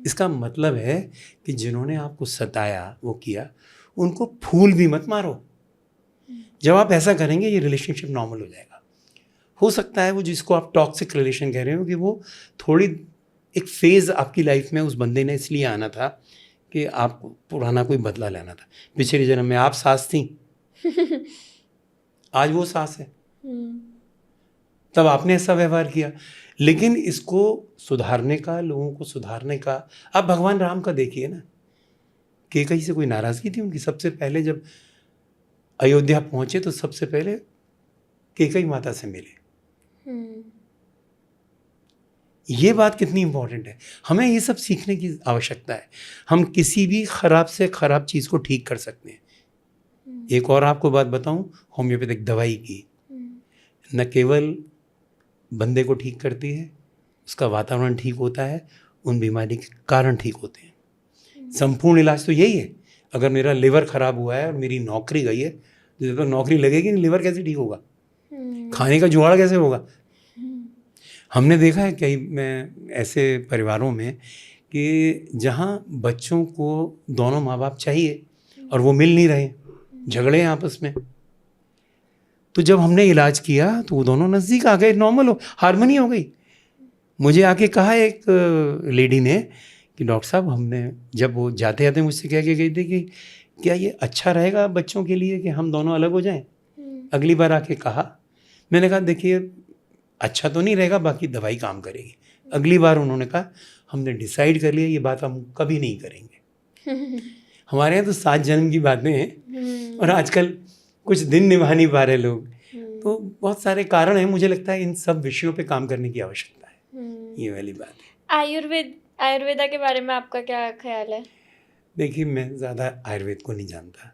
इसका मतलब है कि जिन्होंने आपको सताया, वो किया, उनको फूल भी मत मारो। जब आप ऐसा करेंगे, ये रिलेशनशिप नॉर्मल हो जाएगा। हो सकता है वो जिसको आप टॉक्सिक रिलेशन कह रहे हो कि वो थोड़ी एक फेज़ आपकी लाइफ में उस बंदे ने इसलिए आना था कि आपको पुराना कोई बदला लेना था। पिछले जन्म में आप सास थी, आज वो सास है, तब आपने ऐसा व्यवहार किया। लेकिन इसको सुधारने का, लोगों को सुधारने का, आप भगवान राम का देखिए ना, कैकई से कोई नाराज़गी थी उनकी? सबसे पहले जब अयोध्या पहुंचे तो सबसे पहले कैकई माता से मिले। ये बात कितनी इंपॉर्टेंट है, हमें ये सब सीखने की आवश्यकता है। हम किसी भी ख़राब से ख़राब चीज़ को ठीक कर सकते हैं। एक और आपको बात बताऊं, होम्योपैथिक दवाई की न केवल बंदे को ठीक करती है, उसका वातावरण ठीक होता है, उन बीमारी के कारण ठीक होते हैं। संपूर्ण इलाज तो यही है। अगर मेरा लिवर ख़राब हुआ है और मेरी नौकरी गई है, तो जब तक नौकरी लगेगी नहीं, लिवर कैसे ठीक होगा? खाने का जुगाड़ कैसे होगा? हमने देखा है कई में ऐसे परिवारों में कि जहाँ बच्चों को दोनों माँ बाप चाहिए और वो मिल नहीं रहे, झगड़े हैं आपस में। तो जब हमने इलाज किया तो वो दोनों नज़दीक आ गए, नॉर्मल हो, हार्मनी हो गई। मुझे आके कहा एक लेडी ने कि डॉक्टर साहब, हमने, जब वो जाते जाते मुझसे कह के गई थी कि क्या ये अच्छा रहेगा बच्चों के लिए कि हम दोनों अलग हो जाएं? अगली बार आके कहा, मैंने कहा देखिए अच्छा तो नहीं रहेगा, बाकी दवाई काम करेगी। अगली बार उन्होंने कहा हमने डिसाइड कर लिया, ये बात हम कभी नहीं करेंगे। हमारे यहाँ तो 7 जन्म की बातें हैं और आजकल कुछ दिन निभा नहीं पा रहे लोग। तो बहुत सारे कारण हैं। मुझे लगता है इन सब विषयों पे काम करने की आवश्यकता है। ये वाली बात है। आयुर्वेदा के बारे में आपका क्या ख्याल है? देखिए, मैं ज़्यादा आयुर्वेद को नहीं जानता,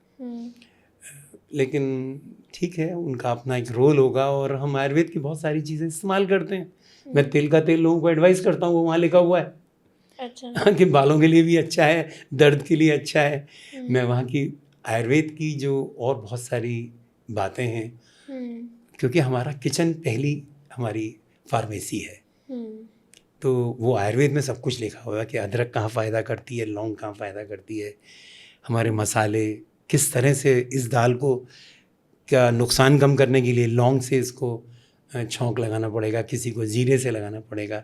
लेकिन ठीक है, उनका अपना एक रोल होगा और हम आयुर्वेद की बहुत सारी चीज़ें इस्तेमाल करते हैं। मैं तिल का तेल लोगों को एडवाइस करता हूँ, वो वहाँ लिखा हुआ है। अच्छा। कि बालों के लिए भी अच्छा है, दर्द के लिए अच्छा है। मैं वहाँ की आयुर्वेद की जो और बहुत सारी बातें हैं, क्योंकि हमारा किचन पहली हमारी फार्मेसी है, तो वो आयुर्वेद में सब कुछ लिखा हुआ है कि अदरक कहाँ फ़ायदा करती है, लौंग कहाँ फ़ायदा करती है, हमारे मसाले किस तरह से, इस दाल को क्या नुकसान कम करने के लिए लौंग से इसको छौंक लगाना पड़ेगा, किसी को जीरे से लगाना पड़ेगा।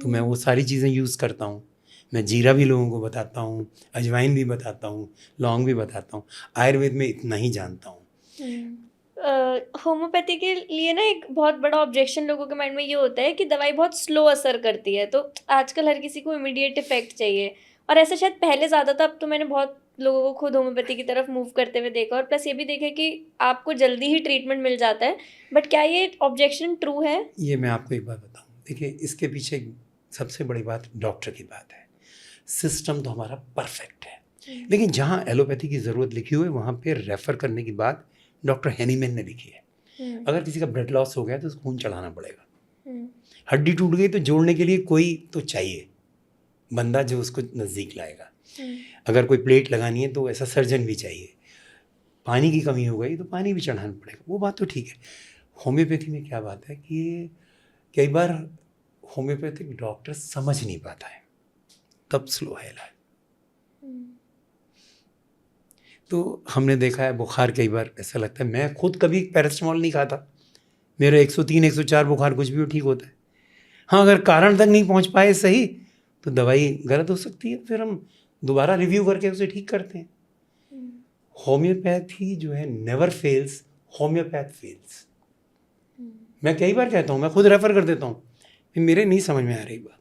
तो मैं वो सारी चीज़ें यूज़ करता हूँ। मैं जीरा भी लोगों को बताता हूँ, अजवाइन भी बताता हूँ, लौंग भी बताता हूँ। आयुर्वेद में इतना ही जानता हूँ। होम्योपैथी के लिए ना एक बहुत बड़ा ऑब्जेक्शन लोगों के माइंड में ये होता है कि दवाई बहुत स्लो असर करती है, तो आजकल हर किसी को इमीडिएट इफेक्ट चाहिए, और ऐसा शायद पहले ज़्यादा था। अब तो मैंने बहुत लोगों को खुद होम्योपैथी की तरफ मूव करते हुए देखा, और प्लस ये भी देखा कि आपको जल्दी ही ट्रीटमेंट मिल जाता है। बट क्या ये ऑब्जेक्शन ट्रू है? ये मैं आपको एक बात बताऊँ, देखिए इसके पीछे सबसे बड़ी बात डॉक्टर की बात है। सिस्टम तो हमारा परफेक्ट है, लेकिन जहाँ एलोपैथी की ज़रूरत लिखी हुई है वहाँ पे रेफ़र करने की बात डॉक्टर हैनीमैन ने लिखी है। अगर किसी का ब्लड लॉस हो गया तो उसको खून चढ़ाना पड़ेगा, हड्डी टूट गई तो जोड़ने के लिए कोई तो चाहिए बंदा जो उसको नज़दीक लाएगा। अगर कोई प्लेट लगानी है तो ऐसा सर्जन भी चाहिए। पानी की कमी हो गई तो पानी भी चढ़ाना पड़ेगा, वो बात तो ठीक है। होम्योपैथी में क्या बात है कि कई बार होम्योपैथिक डॉक्टर समझ नहीं पाता है, तब स्लो है इलाज। तो हमने देखा है बुखार कई बार ऐसा लगता है, मैं खुद कभी पैरासिटामोल नहीं खाता, मेरा 103 104 बुखार कुछ भी हो ठीक होता है। हाँ, अगर कारण तक नहीं पहुंच पाए सही तो दवाई गलत हो सकती है, फिर हम दोबारा रिव्यू करके उसे ठीक करते हैं। होम्योपैथी जो है नेवर फेल्स, होम्योपैथ फेल्स। मैं कई बार कहता हूँ, मैं खुद रेफर कर देता हूँ, मेरे नहीं समझ में आ रही बात,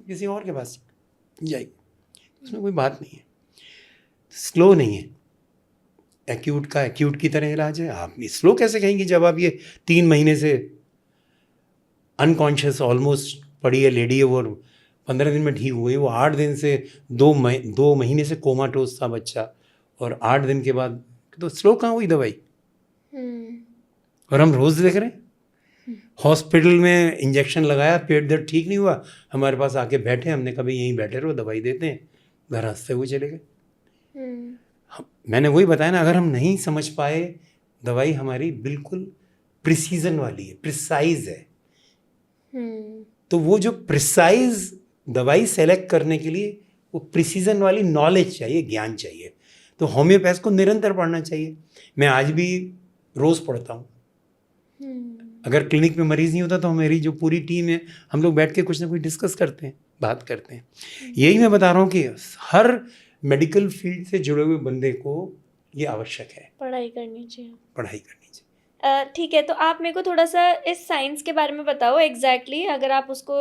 किसी और के पास जाइए, उसमें कोई बात नहीं है। स्लो नहीं है, एक्यूट का एक्यूट की तरह इलाज है। आप स्लो कैसे कहेंगे जब आप ये 3 महीने से अनकॉन्शियस ऑलमोस्ट पड़ी है लेडी है, वो 15 दिन में ठीक हुई, वो 8 दिन से 2 महीने से कोमाटोज था बच्चा, और 8 दिन के बाद तो स्लो कहाँ हुई दवाई। और हम रोज़ देख रहे हैं, हॉस्पिटल में इंजेक्शन लगाया, पेट दर्द ठीक नहीं हुआ, हमारे पास आके बैठे, हमने कभी यहीं बैठे रहो, दवाई देते हैं, घर हंसते हुए चले गए। मैंने वही बताया ना, अगर हम नहीं समझ पाए, दवाई हमारी बिल्कुल प्रिसीजन वाली है, प्रिसाइज है। तो वो जो प्रिसाइज दवाई सेलेक्ट करने के लिए वो प्रिसीजन वाली नॉलेज चाहिए, ज्ञान चाहिए। तो होम्योपैथ को निरंतर पढ़ना चाहिए। मैं आज भी रोज़ पढ़ता हूँ। अगर क्लिनिक में मरीज़ नहीं होता तो मेरी जो पूरी टीम है, हम लोग बैठ के कुछ ना कुछ डिस्कस करते हैं, बात करते हैं। यही मैं बता रहा हूँ कि हर मेडिकल फील्ड से जुड़े हुए बंदे को ये आवश्यक है, पढ़ाई करनी चाहिए। ठीक है, तो आप मेरे को थोड़ा सा इस साइंस के बारे में बताओ एग्जैक्टली, अगर आप उसको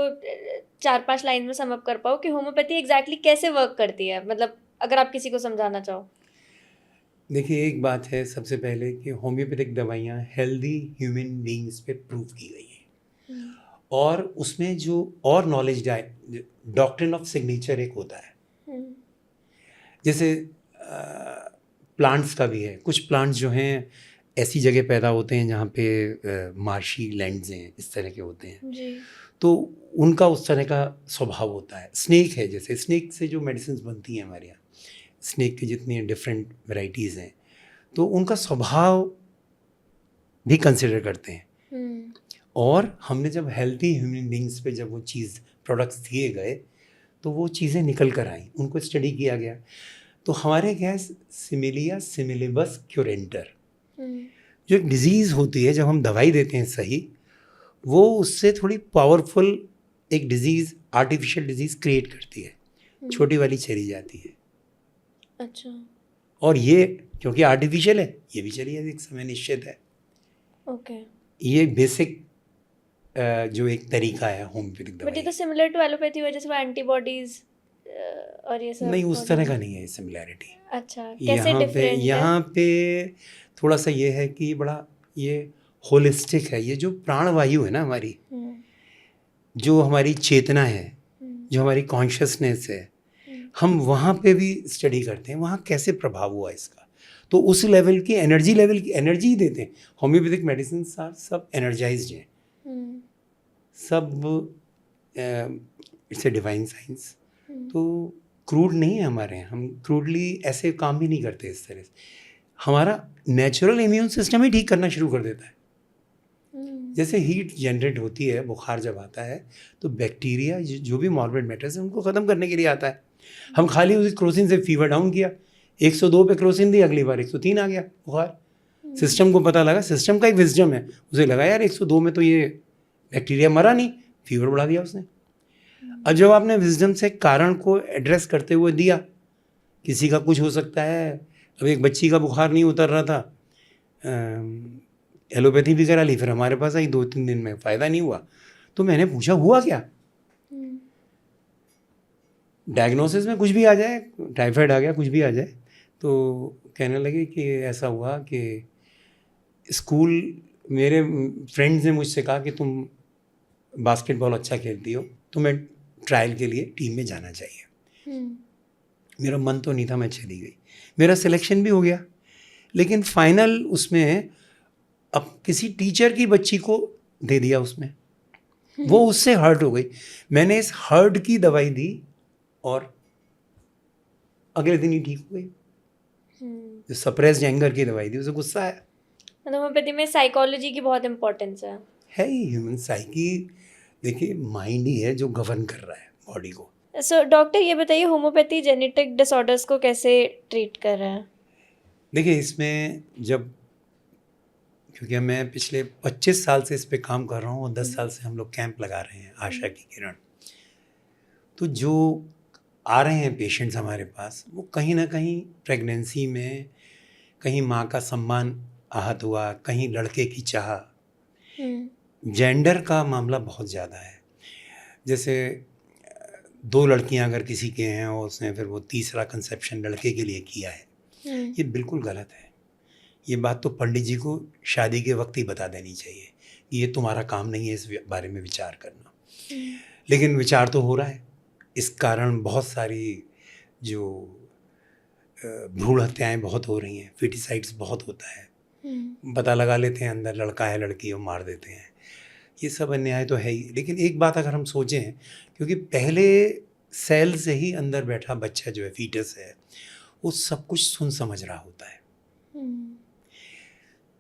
4-5 लाइन में सम अप कर पाओ कि होम्योपैथी एग्जैक्टली कैसे वर्क करती है, मतलब अगर आप किसी को समझाना चाहो। देखिए, एक बात है सबसे पहले कि होम्योपैथिक दवाइयाँ हेल्दी ह्यूमन बींग्स पे प्रूव की गई हैं, और उसमें जो और नॉलेज डॉक्ट्रिन ऑफ सिग्नेचर एक होता है, जैसे प्लांट्स का भी है। कुछ प्लांट्स जो हैं ऐसी जगह पैदा होते हैं जहाँ पे मार्शी लैंड्स हैं, इस तरह के होते हैं जी। तो उनका उस तरह का स्वभाव होता है। स्नेक है, जैसे स्नेक से जो मेडिसिन बनती हैं हमारे यहाँ, स्नेक की जितनी डिफरेंट वैरायटीज़ हैं, तो उनका स्वभाव भी कंसिडर करते हैं। और हमने जब हेल्थी ह्यूमन बींग्स पे जब वो चीज़ प्रोडक्ट्स दिए गए तो वो चीज़ें निकल कर आई, उनको स्टडी किया गया। तो हमारे क्या है, सिमिलिया सिमिलिबस क्यूरेंटर, जो एक डिजीज़ होती है, जब हम दवाई देते हैं सही, वो उससे थोड़ी पावरफुल एक डिजीज़, आर्टिफिशियल डिजीज़ क्रिएट करती है, छोटी वाली चली जाती है। अच्छा। और ये क्योंकि आर्टिफिशियल है, ये भी चली जाती है, एक समय निश्चित है। ओके। ये बेसिक जो एक तरीका है होम्योपैथिक दवाई। बट ये तो सिमिलर टू एलोपैथी हुआ, जैसे वो एंटीबॉडीज और ये सब। नहीं, उस तरह का नहीं है सिमिलैरिटी। अच्छा, कैसे डिफरेंट है? यहाँ पे थोड़ा सा ये है कि बड़ा ये होलिस्टिक है। ये जो प्राणवायु है ना हमारी, जो हमारी चेतना है, जो हमारी कॉन्शियसनेस है, हम वहाँ पे भी स्टडी करते हैं, वहाँ कैसे प्रभाव हुआ इसका। तो उस लेवल की लेवल की एनर्जी ही देते हैं। होम्योपैथिक मेडिसिन सब एनर्जाइज्ड हैं, सब इट्स ए डिवाइन साइंस। तो क्रूड नहीं है हमारे यहाँ, हम क्रूडली ऐसे काम भी नहीं करते इस तरह से। हमारा नेचुरल इम्यून सिस्टम ही ठीक करना शुरू कर देता है। जैसे हीट जनरेट होती है, बुखार जब आता है तो बैक्टीरिया जो भी मॉर्बिड मैटर्स हैं उनको ख़त्म करने के लिए आता है। हम खाली उस क्रोसिन से फीवर डाउन किया, 102 पे क्रोसिन दी, अगली बार 103 आ गया बुखार। सिस्टम को पता लगा, सिस्टम का एक विजडम है, उसे लगा यार 102 में तो ये बैक्टीरिया मरा नहीं, फीवर बढ़ा दिया उसने। अब जब आपने विजडम से कारण को एड्रेस करते हुए दिया, किसी का कुछ हो सकता है, अब एक बच्ची का बुखार नहीं उतर रहा था, एलोपैथी भी करा ली, फिर हमारे पास आई, 2-3 दिन में फ़ायदा नहीं हुआ। तो मैंने पूछा हुआ क्या। डायग्नोसिस में कुछ भी आ जाए, टाइफाइड आ गया, कुछ भी आ जाए, तो कहने लगे कि ऐसा हुआ कि स्कूल, मेरे फ्रेंड्स ने मुझसे कहा कि तुम बास्केटबॉल अच्छा खेलती हो, तुम्हें ट्रायल के लिए टीम में जाना चाहिए। मेरा मन तो नहीं था, मैं चली गई, मेरा सिलेक्शन भी हो गया, लेकिन फाइनल उसमें अब किसी टीचर की बच्ची को दे दिया उसमें, वो उससे हर्ट हो गई। मैंने इस हर्ट की दवाई दी और अगले दिन ही ठीक हो गई। जो सप्रेस्ड एंगर की दवाई दी, उसे गुस्सा आया, मतलब होम्योपैथी में साइकोलॉजी की बहुत इंपॉर्टेंस है ही ह्यूमन साइकी। देखिए माइंड ही है जो गवर्न कर रहा है बॉडी को। सो डॉक्टर ये बताइए होम्योपैथी जेनेटिक डिसऑर्डर्स को कैसे ट्रीट कर रहा है? देखिए इसमें जब, क्योंकि मैं पिछले 25 साल से इस पे काम कर रहा हूँ और 10 साल से हम लोग कैंप लगा रहे हैं आशा की किरण, तो जो आ रहे हैं पेशेंट्स हमारे पास वो कहीं ना कहीं प्रेगनेंसी में कहीं माँ का सम्मान आहत हुआ, कहीं लड़के की चाह, जेंडर का मामला बहुत ज़्यादा है। जैसे 2 लड़कियां अगर किसी के हैं और उसने फिर वो तीसरा कंसेप्शन लड़के के लिए किया है, ये बिल्कुल गलत है। ये बात तो पंडित जी को शादी के वक्त ही बता देनी चाहिए कि ये तुम्हारा काम नहीं है इस बारे में विचार करना। लेकिन विचार तो हो रहा है। इस कारण बहुत सारी जो भ्रूण हत्याएं बहुत हो रही हैं, फिटिसाइड्स बहुत होता है, पता लगा लेते हैं अंदर लड़का है लड़की और मार देते हैं। ये सब अन्याय तो है ही। लेकिन एक बात अगर हम सोचें, क्योंकि पहले सेल से ही अंदर बैठा बच्चा जो है, फीटस है, वो सब कुछ सुन समझ रहा होता है।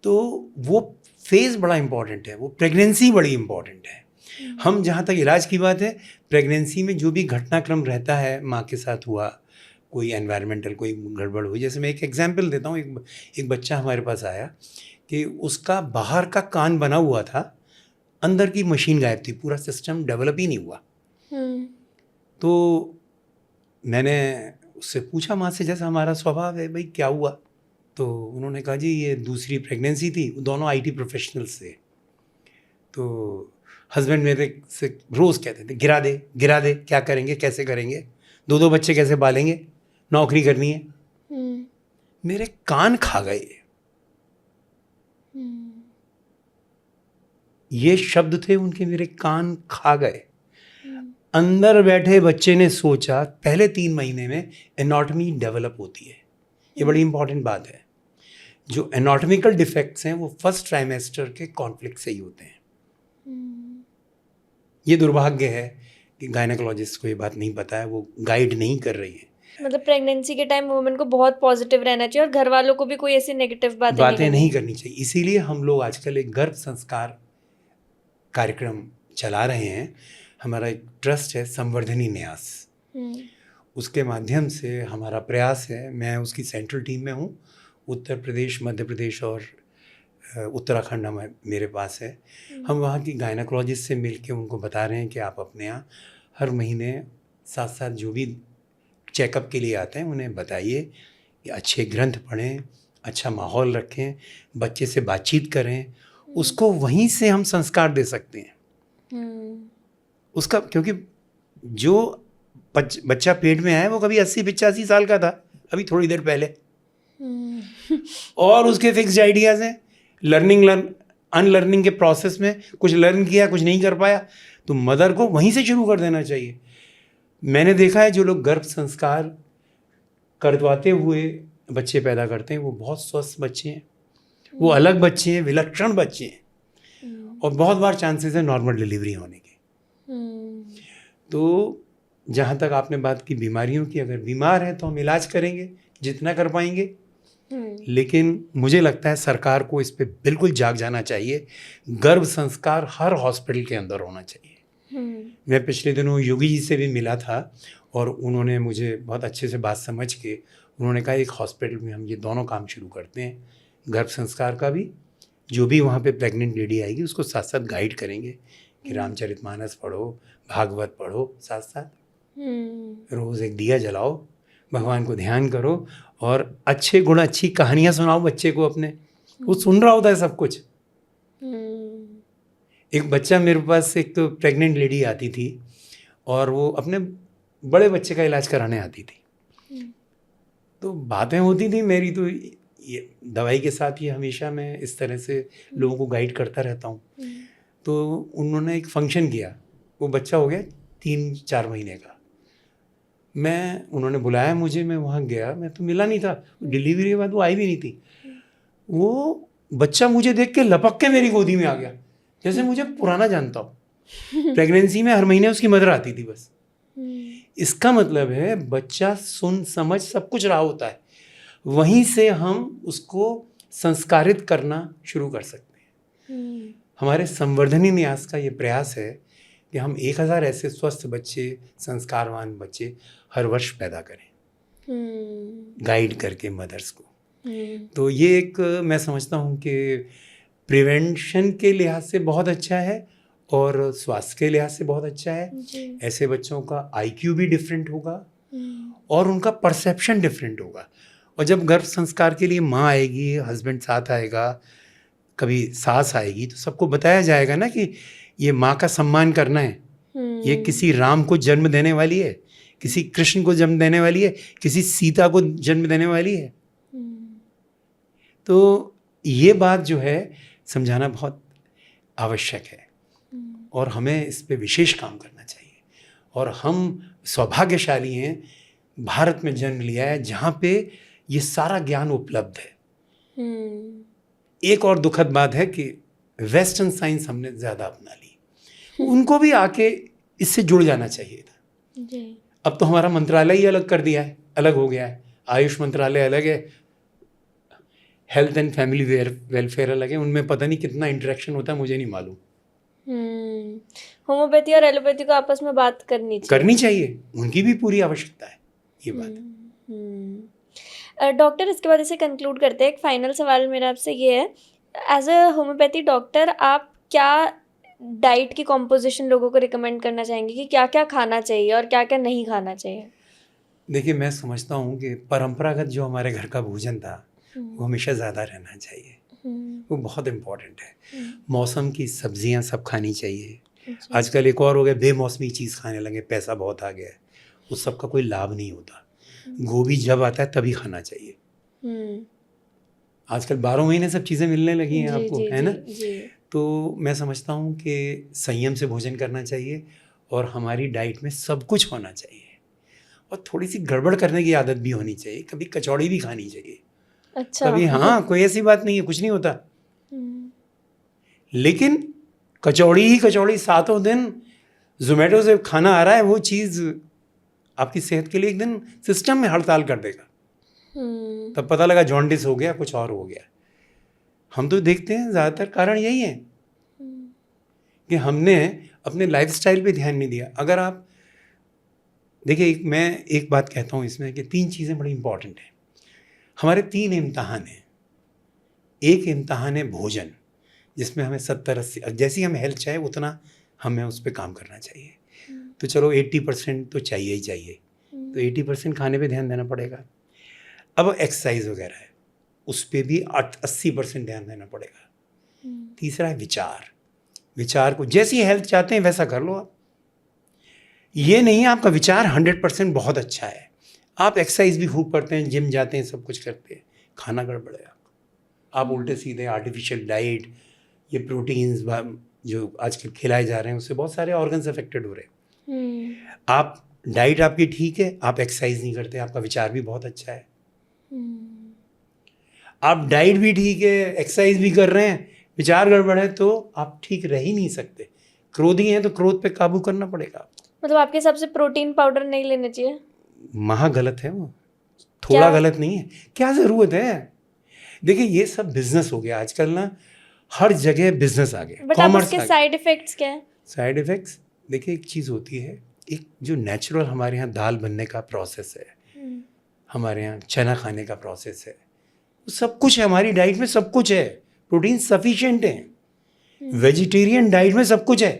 तो वो फेज़ बड़ा इम्पॉर्टेंट है, वो प्रेगनेंसी बड़ी इम्पॉर्टेंट है। हम जहाँ तक इलाज की बात है, प्रेगनेंसी में जो भी घटनाक्रम रहता है माँ के साथ हुआ, कोई एनवायरमेंटल कोई गड़बड़ हुई, जैसे मैं एक एग्जांपल देता हूँ। एक बच्चा हमारे पास आया कि उसका बाहर का कान बना हुआ था, अंदर की मशीन गायब थी, पूरा सिस्टम डेवलप ही नहीं हुआ। तो मैंने उससे पूछा माँ से, जैसा हमारा स्वभाव है, भाई क्या हुआ? तो उन्होंने कहा जी ये दूसरी प्रेगनेंसी थी, दोनों आईटी प्रोफेशनल्स थे। तो हस्बैंड मेरे से रोज़ कहते थे गिरा दे, क्या करेंगे, कैसे करेंगे, 2 बच्चे कैसे पालेंगे, नौकरी करनी है। मेरे कान खा गए। ये शब्द थे उनके, मेरे कान खा गए। अंदर बैठे बच्चे ने सोचा, पहले 3 महीने में एनाटॉमी डेवलप होती है। ये बड़ी इंपॉर्टेंट बात है। जो एनाटॉमिकल डिफेक्ट्स हैं वो फर्स्ट ट्राइमेस्टर के कॉन्फ्लिक्ट से ही होते हैं। ये दुर्भाग्य है कि गायनेकोलॉजिस्ट को ये बात नहीं पता है, वो गाइड नहीं कर रही है। मतलब प्रेगनेंसी के टाइम वुमेन को बहुत पॉजिटिव रहना चाहिए और घर वालों को भी कोई ऐसी नेगेटिव बातें नहीं करनी चाहिए। इसीलिए हम लोग आजकल एक गर्भ संस्कार कार्यक्रम चला रहे हैं। हमारा एक ट्रस्ट है संवर्धनी न्यास, उसके माध्यम से हमारा प्रयास है। मैं उसकी सेंट्रल टीम में हूँ। उत्तर प्रदेश, मध्य प्रदेश और उत्तराखंड मेरे पास है। हम वहाँ की गायनेकोलॉजिस्ट से मिल के उनको बता रहे हैं कि आप अपने यहाँ हर महीने साथ साथ जो भी चेकअप के लिए आते हैं उन्हें बताइए कि अच्छे ग्रंथ पढ़ें, अच्छा माहौल रखें, बच्चे से बातचीत करें। उसको वहीं से हम संस्कार दे सकते हैं उसका, क्योंकि जो बच्चा पेट में आया वो कभी 80-85 साल का था अभी थोड़ी देर पहले, और उसके फिक्स्ड आइडियाज़ हैं। अनलर्निंग के प्रोसेस में कुछ लर्न किया, कुछ नहीं कर पाया, तो मदर को वहीं से शुरू कर देना चाहिए। मैंने देखा है जो लोग गर्भ संस्कार करवाते हुए बच्चे पैदा करते हैं वो बहुत स्वस्थ बच्चे हैं, वो अलग बच्चे हैं, विलक्षण बच्चे हैं, और बहुत बार चांसेस है नॉर्मल डिलीवरी होने के। तो जहाँ तक आपने बात की बीमारियों की, अगर बीमार है तो हम इलाज करेंगे जितना कर पाएंगे, लेकिन मुझे लगता है सरकार को इस पे बिल्कुल जाग जाना चाहिए। गर्भ संस्कार हर हॉस्पिटल के अंदर होना चाहिए। मैं पिछले दिनों योगी जी से भी मिला था और उन्होंने मुझे बहुत अच्छे से बात समझ के उन्होंने कहा एक हॉस्पिटल में हम ये दोनों काम शुरू करते हैं, गर्भ संस्कार का भी, जो भी वहाँ पे प्रेग्नेंट लेडी आएगी उसको साथ साथ गाइड करेंगे कि रामचरितमानस पढ़ो, भागवत पढ़ो, साथ साथ रोज़ एक दिया जलाओ, भगवान को ध्यान करो और अच्छे गुण, अच्छी कहानियाँ सुनाओ बच्चे को अपने। वो सुन रहा होता है सब कुछ। एक बच्चा मेरे पास, एक तो प्रेग्नेंट लेडी आती थी और वो अपने बड़े बच्चे का इलाज कराने आती थी। तो बातें होती थी मेरी, तो ये दवाई के साथ ही हमेशा मैं इस तरह से लोगों को गाइड करता रहता हूँ। तो उन्होंने एक फंक्शन किया, वो बच्चा हो गया 3-4 महीने का। उन्होंने बुलाया मुझे, मैं वहाँ गया, मैं तो मिला नहीं था, डिलीवरी के बाद वो आई भी नहीं थी। वो बच्चा मुझे देख के लपक के मेरी गोदी में आ गया, जैसे मुझे पुराना जानता हो। प्रेगनेंसी में हर महीने उसकी मदर आती थी बस। इसका मतलब है बच्चा सुन समझ सब कुछ रहा होता है, वहीं से हम उसको संस्कारित करना शुरू कर सकते हैं। हमारे संवर्धनी न्यास का ये प्रयास है कि हम 1000 ऐसे स्वस्थ बच्चे, संस्कारवान बच्चे हर वर्ष पैदा करें, गाइड करके मदर्स को। तो ये एक मैं समझता हूँ कि प्रिवेंशन के लिहाज से बहुत अच्छा है और स्वास्थ्य के लिहाज से बहुत अच्छा है। ऐसे बच्चों का IQ भी डिफरेंट होगा और उनका परसेप्शन डिफरेंट होगा। और जब गर्भ संस्कार के लिए माँ आएगी, हस्बैंड साथ आएगा, कभी सास आएगी, तो सबको बताया जाएगा ना कि ये माँ का सम्मान करना है, ये किसी राम को जन्म देने वाली है, किसी कृष्ण को जन्म देने वाली है, किसी सीता को जन्म देने वाली है। तो ये बात जो है समझाना बहुत आवश्यक है और हमें इस पे विशेष काम करना चाहिए। और हम सौभाग्यशाली हैं, भारत में जन्म लिया है जहाँ पे ये सारा ज्ञान उपलब्ध है। एक और दुखद बात है कि वेस्टर्न साइंस हमने ज़्यादा अपना ली, उनको भी आके इससे जुड़ जाना चाहिए था। अब तो हमारा मंत्रालय ही अलग कर दिया है, अलग हो गया है। आयुष मंत्रालय अलग है, हेल्थ एंड फैमिली वेलफेयर अलग है, उनमें पता नहीं कितना इंटरेक्शन होता है, मुझे नहीं मालूम। होम्योपैथी और एलोपैथी को आपस में बात करनी चाहिए, उनकी भी पूरी आवश्यकता है ये बात। डॉक्टर, इसके बाद इसे कंक्लूड करते हैं। एक फाइनल सवाल मेरा आपसे ये है, एज अ होम्योपैथी डॉक्टर आप क्या डाइट की कॉम्पोजिशन लोगों को रिकमेंड करना चाहेंगे कि क्या क्या खाना चाहिए और क्या क्या नहीं खाना चाहिए? देखिए, मैं समझता हूँ कि परंपरागत जो हमारे घर का भोजन था वो हमेशा ज़्यादा रहना चाहिए, वो बहुत इम्पोर्टेंट है। मौसम की सब्जियां सब खानी चाहिए। आजकल एक और हो गया, बेमौसमी चीज़ खाने लगे, पैसा बहुत आ गया है, उस सब का कोई लाभ नहीं होता। गोभी जब आता है तभी खाना चाहिए। आजकल 12 महीने सब चीज़ें मिलने लगी हैं आपको, है ना? तो मैं समझता हूँ कि संयम से भोजन करना चाहिए और हमारी डाइट में सब कुछ होना चाहिए और थोड़ी सी गड़बड़ करने की आदत भी होनी चाहिए। कभी कचौड़ी भी खानी चाहिए। अच्छा। कभी, हाँ, कोई ऐसी बात नहीं है, कुछ नहीं होता। लेकिन कचौड़ी ही कचौड़ी 7 दिन जोमेटो से खाना आ रहा है, वो चीज़ आपकी सेहत के लिए एक दिन सिस्टम में हड़ताल कर देगा। तब पता लगा जॉन्डिस हो गया, कुछ और हो गया। हम तो देखते हैं ज़्यादातर कारण यही है कि हमने अपने लाइफस्टाइल पे ध्यान नहीं दिया। अगर आप देखिए, मैं एक बात कहता हूँ इसमें कि 3 चीज़ें बड़ी इंपॉर्टेंट हैं। हमारे 3 इम्तहान हैं। एक इम्तहान है भोजन, जिसमें हमें 70-80, जैसी हमें हेल्थ चाहिए उतना हमें उस पर काम करना चाहिए। तो चलो 80% तो चाहिए ही चाहिए, तो 80% खाने पे ध्यान देना पड़ेगा। अब एक्सरसाइज वगैरह है, उस पर भी 80% ध्यान देना पड़ेगा। तीसरा है विचार को जैसी हेल्थ चाहते हैं वैसा कर लो आप। ये नहीं आपका विचार 100% बहुत अच्छा है, आप एक्सरसाइज भी खूब करते हैं, जिम जाते हैं, सब कुछ करते हैं, खाना गड़बड़ है आप उल्टे सीधे आर्टिफिशियल डाइट, ये प्रोटीन्स जो आजकल खिलाए जा रहे हैं उससे बहुत सारे ऑर्गन्स अफेक्टेड हो रहे हैं। आप डाइट आपकी ठीक है, आप एक्सरसाइज नहीं करते, आपका विचार भी बहुत अच्छा है। आप डाइट भी ठीक है, एक्सरसाइज भी कर रहे हैं, विचार गड़बड़ है, तो आप ठीक रह ही नहीं सकते। क्रोधी हैं तो क्रोध पे काबू करना पड़ेगा। मतलब आपके हिसाब से प्रोटीन पाउडर नहीं लेना चाहिए? महा गलत है वो, थोड़ा गलत नहीं है, क्या ज़रूरत है? देखिए, ये सब बिजनेस हो गया आजकल ना, हर जगह बिजनेस आ गया। बट अब उसके साइड इफेक्ट्स क्या है? साइड इफेक्ट्स, देखिए, एक चीज़ होती है, एक जो नेचुरल हमारे यहाँ दाल बनने का प्रोसेस है, हमारे यहाँ चना खाने का प्रोसेस है, सब कुछ है हमारी डाइट में, सब कुछ है, प्रोटीन सफिशिएंट है, वेजिटेरियन डाइट में सब कुछ है।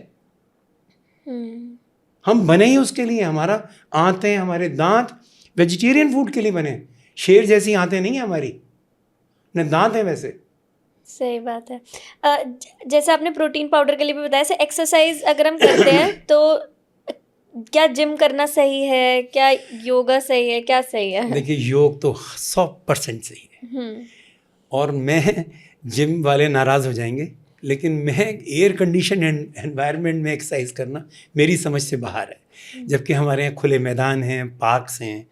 हम बने ही उसके लिए, हमारा आंतें, हमारे दांत वेजिटेरियन फूड के लिए बने। शेर जैसी आंतें नहीं है हमारी, न दांत है वैसे। सही बात है। जैसे आपने प्रोटीन पाउडर के लिए भी बताया, ऐसे एक्सरसाइज अगर हम करते हैं तो क्या जिम करना सही है, क्या योगा सही है, क्या सही है? देखिए, योग तो 100% सही है और मैं, जिम वाले नाराज़ हो जाएंगे, लेकिन मैं एयर कंडीशन एनवायरनमेंट में एक्सरसाइज करना मेरी समझ से बाहर है। जबकि हमारे यहाँ खुले मैदान हैं, पार्क्स हैं,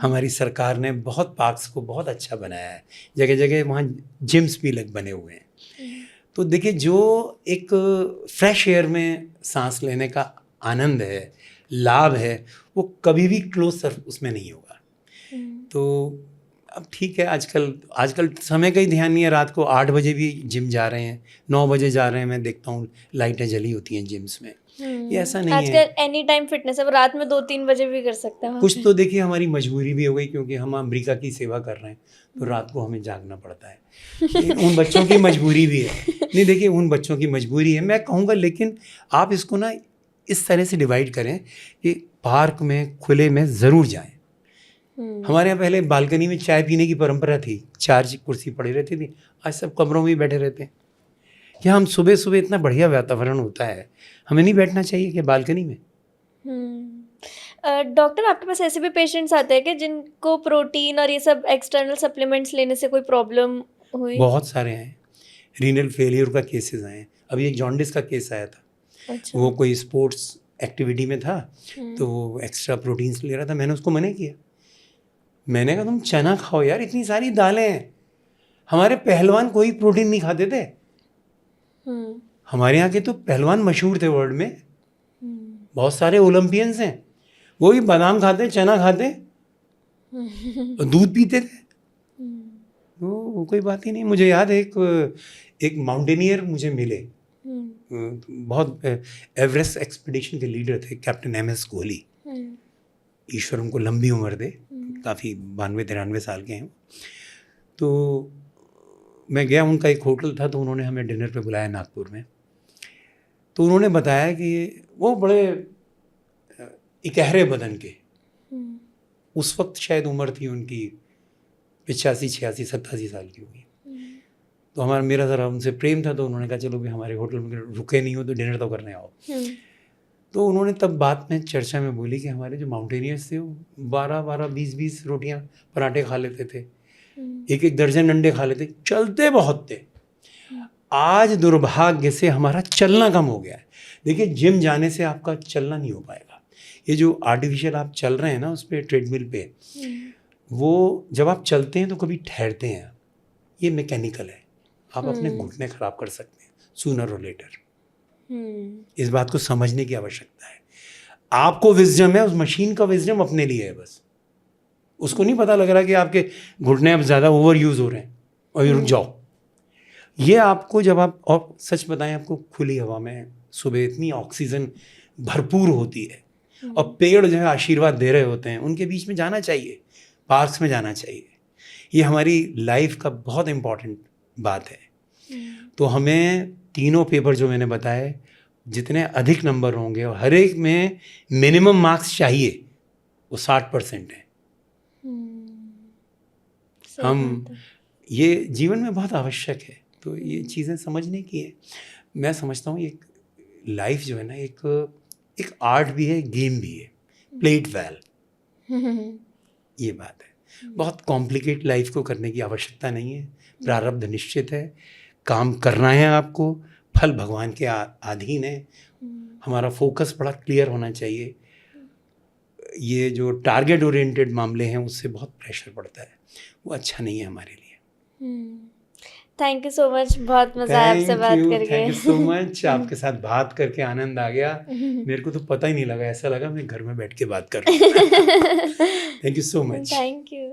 हमारी सरकार ने बहुत पार्क्स को बहुत अच्छा बनाया है, जगह जगह वहाँ जिम्स भी बने हुए हैं। तो देखिए, जो एक फ्रेश एयर में सांस लेने का आनंद है, लाभ है, वो कभी भी क्लोज उसमें नहीं होगा। तो अब ठीक है, आजकल समय का ही ध्यान नहीं है। रात को 8 बजे भी जिम जा रहे हैं, 9 बजे जा रहे हैं, मैं देखता हूँ लाइटें जली होती हैं जिम्स में। ये ऐसा नहीं है, आजकल एनी टाइम फिटनेस है, अब रात में 2-3 बजे भी कर सकते हैं। कुछ तो देखिए हमारी मजबूरी भी हो गई, क्योंकि हम अमेरिका की सेवा कर रहे हैं तो रात को हमें जागना पड़ता है। लेकिन उन बच्चों की मजबूरी भी है, नहीं देखिए उन बच्चों की मजबूरी है, मैं कहूँगा। लेकिन आप इसको ना इस तरह से डिवाइड करें कि पार्क में खुले में ज़रूर जाएं। हमारे यहाँ पहले बालकनी में चाय पीने की परंपरा थी, 4 कुर्सी पड़ी रहती थी, आज सब कमरों में ही बैठे रहते हैं। क्या हम सुबह सुबह इतना बढ़िया वातावरण होता है, हमें नहीं बैठना चाहिए कि बालकनी में? डॉक्टर, आपके पास ऐसे भी पेशेंट्स आते हैं कि जिनको प्रोटीन और ये सब एक्सटर्नल सप्लीमेंट्स लेने से कोई प्रॉब्लम हुई? बहुत सारे हैं, रीनल फेलियर का केसेस आए हैं। अभी एक जॉन्डिस का केस आया था। अच्छा। वो कोई स्पोर्ट्स एक्टिविटी में था, तो वो एक्स्ट्रा प्रोटीन्स ले रहा था। मैंने उसको मना किया, मैंने कहा तुम चना खाओ यार, इतनी सारी दालें हैं। हमारे पहलवान कोई प्रोटीन नहीं खाते थे। हमारे यहाँ के तो पहलवान मशहूर थे वर्ल्ड में, बहुत सारे ओलंपियंस हैं, वो भी बादाम खाते, चना खाते और दूध पीते थे। वो कोई बात ही नहीं। मुझे याद है एक माउंटेनियर मुझे मिले, बहुत एवरेस्ट एक्सपीडिशन के लीडर थे, कैप्टन MS कोहली। ईश्वर उनको लंबी उम्र दे, काफ़ी 92-93 साल के हैं। तो मैं गया, उनका एक होटल था, तो उन्होंने हमें डिनर पे बुलाया नागपुर में। तो उन्होंने बताया कि वो बड़े इकहरे बदन के, उस वक्त शायद उम्र थी उनकी 85, 86, 87 साल की होगी। तो मेरा ज़रा उनसे प्रेम था, तो उन्होंने कहा चलो भी हमारे होटल में रुके नहीं हो तो डिनर तो करने आओ। तो उन्होंने तब बात में चर्चा में बोली कि हमारे जो माउंटेनियर्स थे वो 12-12, 20-20 रोटियां पराठे खा लेते थे, 1-1 दर्जन अंडे खा लेते, चलते बहुत थे। आज दुर्भाग्य से हमारा चलना कम हो गया है। देखिए जिम जाने से आपका चलना नहीं हो पाएगा। ये जो आर्टिफिशियल आप चल रहे हैं ना उस पर, ट्रेडमिल पे, वो जब आप चलते हैं तो कभी ठहरते हैं, ये मैकेनिकल है, आप अपने घुटने खराब कर सकते हैं सूनर और लेटर। इस बात को समझने की आवश्यकता है। आपको विजडम है, उस मशीन का विजडम अपने लिए है बस। उसको नहीं पता लग रहा कि आपके घुटने अब ज़्यादा ओवर यूज़ हो रहे हैं और रुक जाओ। ये आपको जब आप, और सच बताएं आपको, खुली हवा में सुबह इतनी ऑक्सीजन भरपूर होती है और पेड़ जो है आशीर्वाद दे रहे होते हैं, उनके बीच में जाना चाहिए, पार्क्स में जाना चाहिए। ये हमारी लाइफ का बहुत इम्पॉर्टेंट बात है। तो हमें तीनों पेपर जो मैंने बताए, जितने अधिक नंबर होंगे और हर एक में मिनिमम मार्क्स चाहिए, वो 60% है। हम ये जीवन में बहुत आवश्यक है, तो ये चीज़ें समझने की है। मैं समझता हूँ एक लाइफ जो है ना, एक आर्ट भी है, गेम भी है, प्लेट वेल, ये बात है। बहुत कॉम्प्लिकेट लाइफ को करने की आवश्यकता नहीं है, प्रारब्ध निश्चित है, काम करना है आपको, फल भगवान के अधीन है। हमारा फोकस बड़ा क्लियर होना चाहिए। ये जो टारगेट ओरिएंटेड मामले हैं उससे बहुत प्रेशर पड़ता है, वो अच्छा नहीं है हमारे लिए। थैंक यू सो मच, बहुत मजा आया आपसे बात करके। थैंक यू सो मच, आपके साथ बात करके आनंद आ गया। मेरे को तो पता ही नहीं लगा, ऐसा लगा मैं घर में बैठ के बात कर रहा हूँ। Thank you so much. Thank you.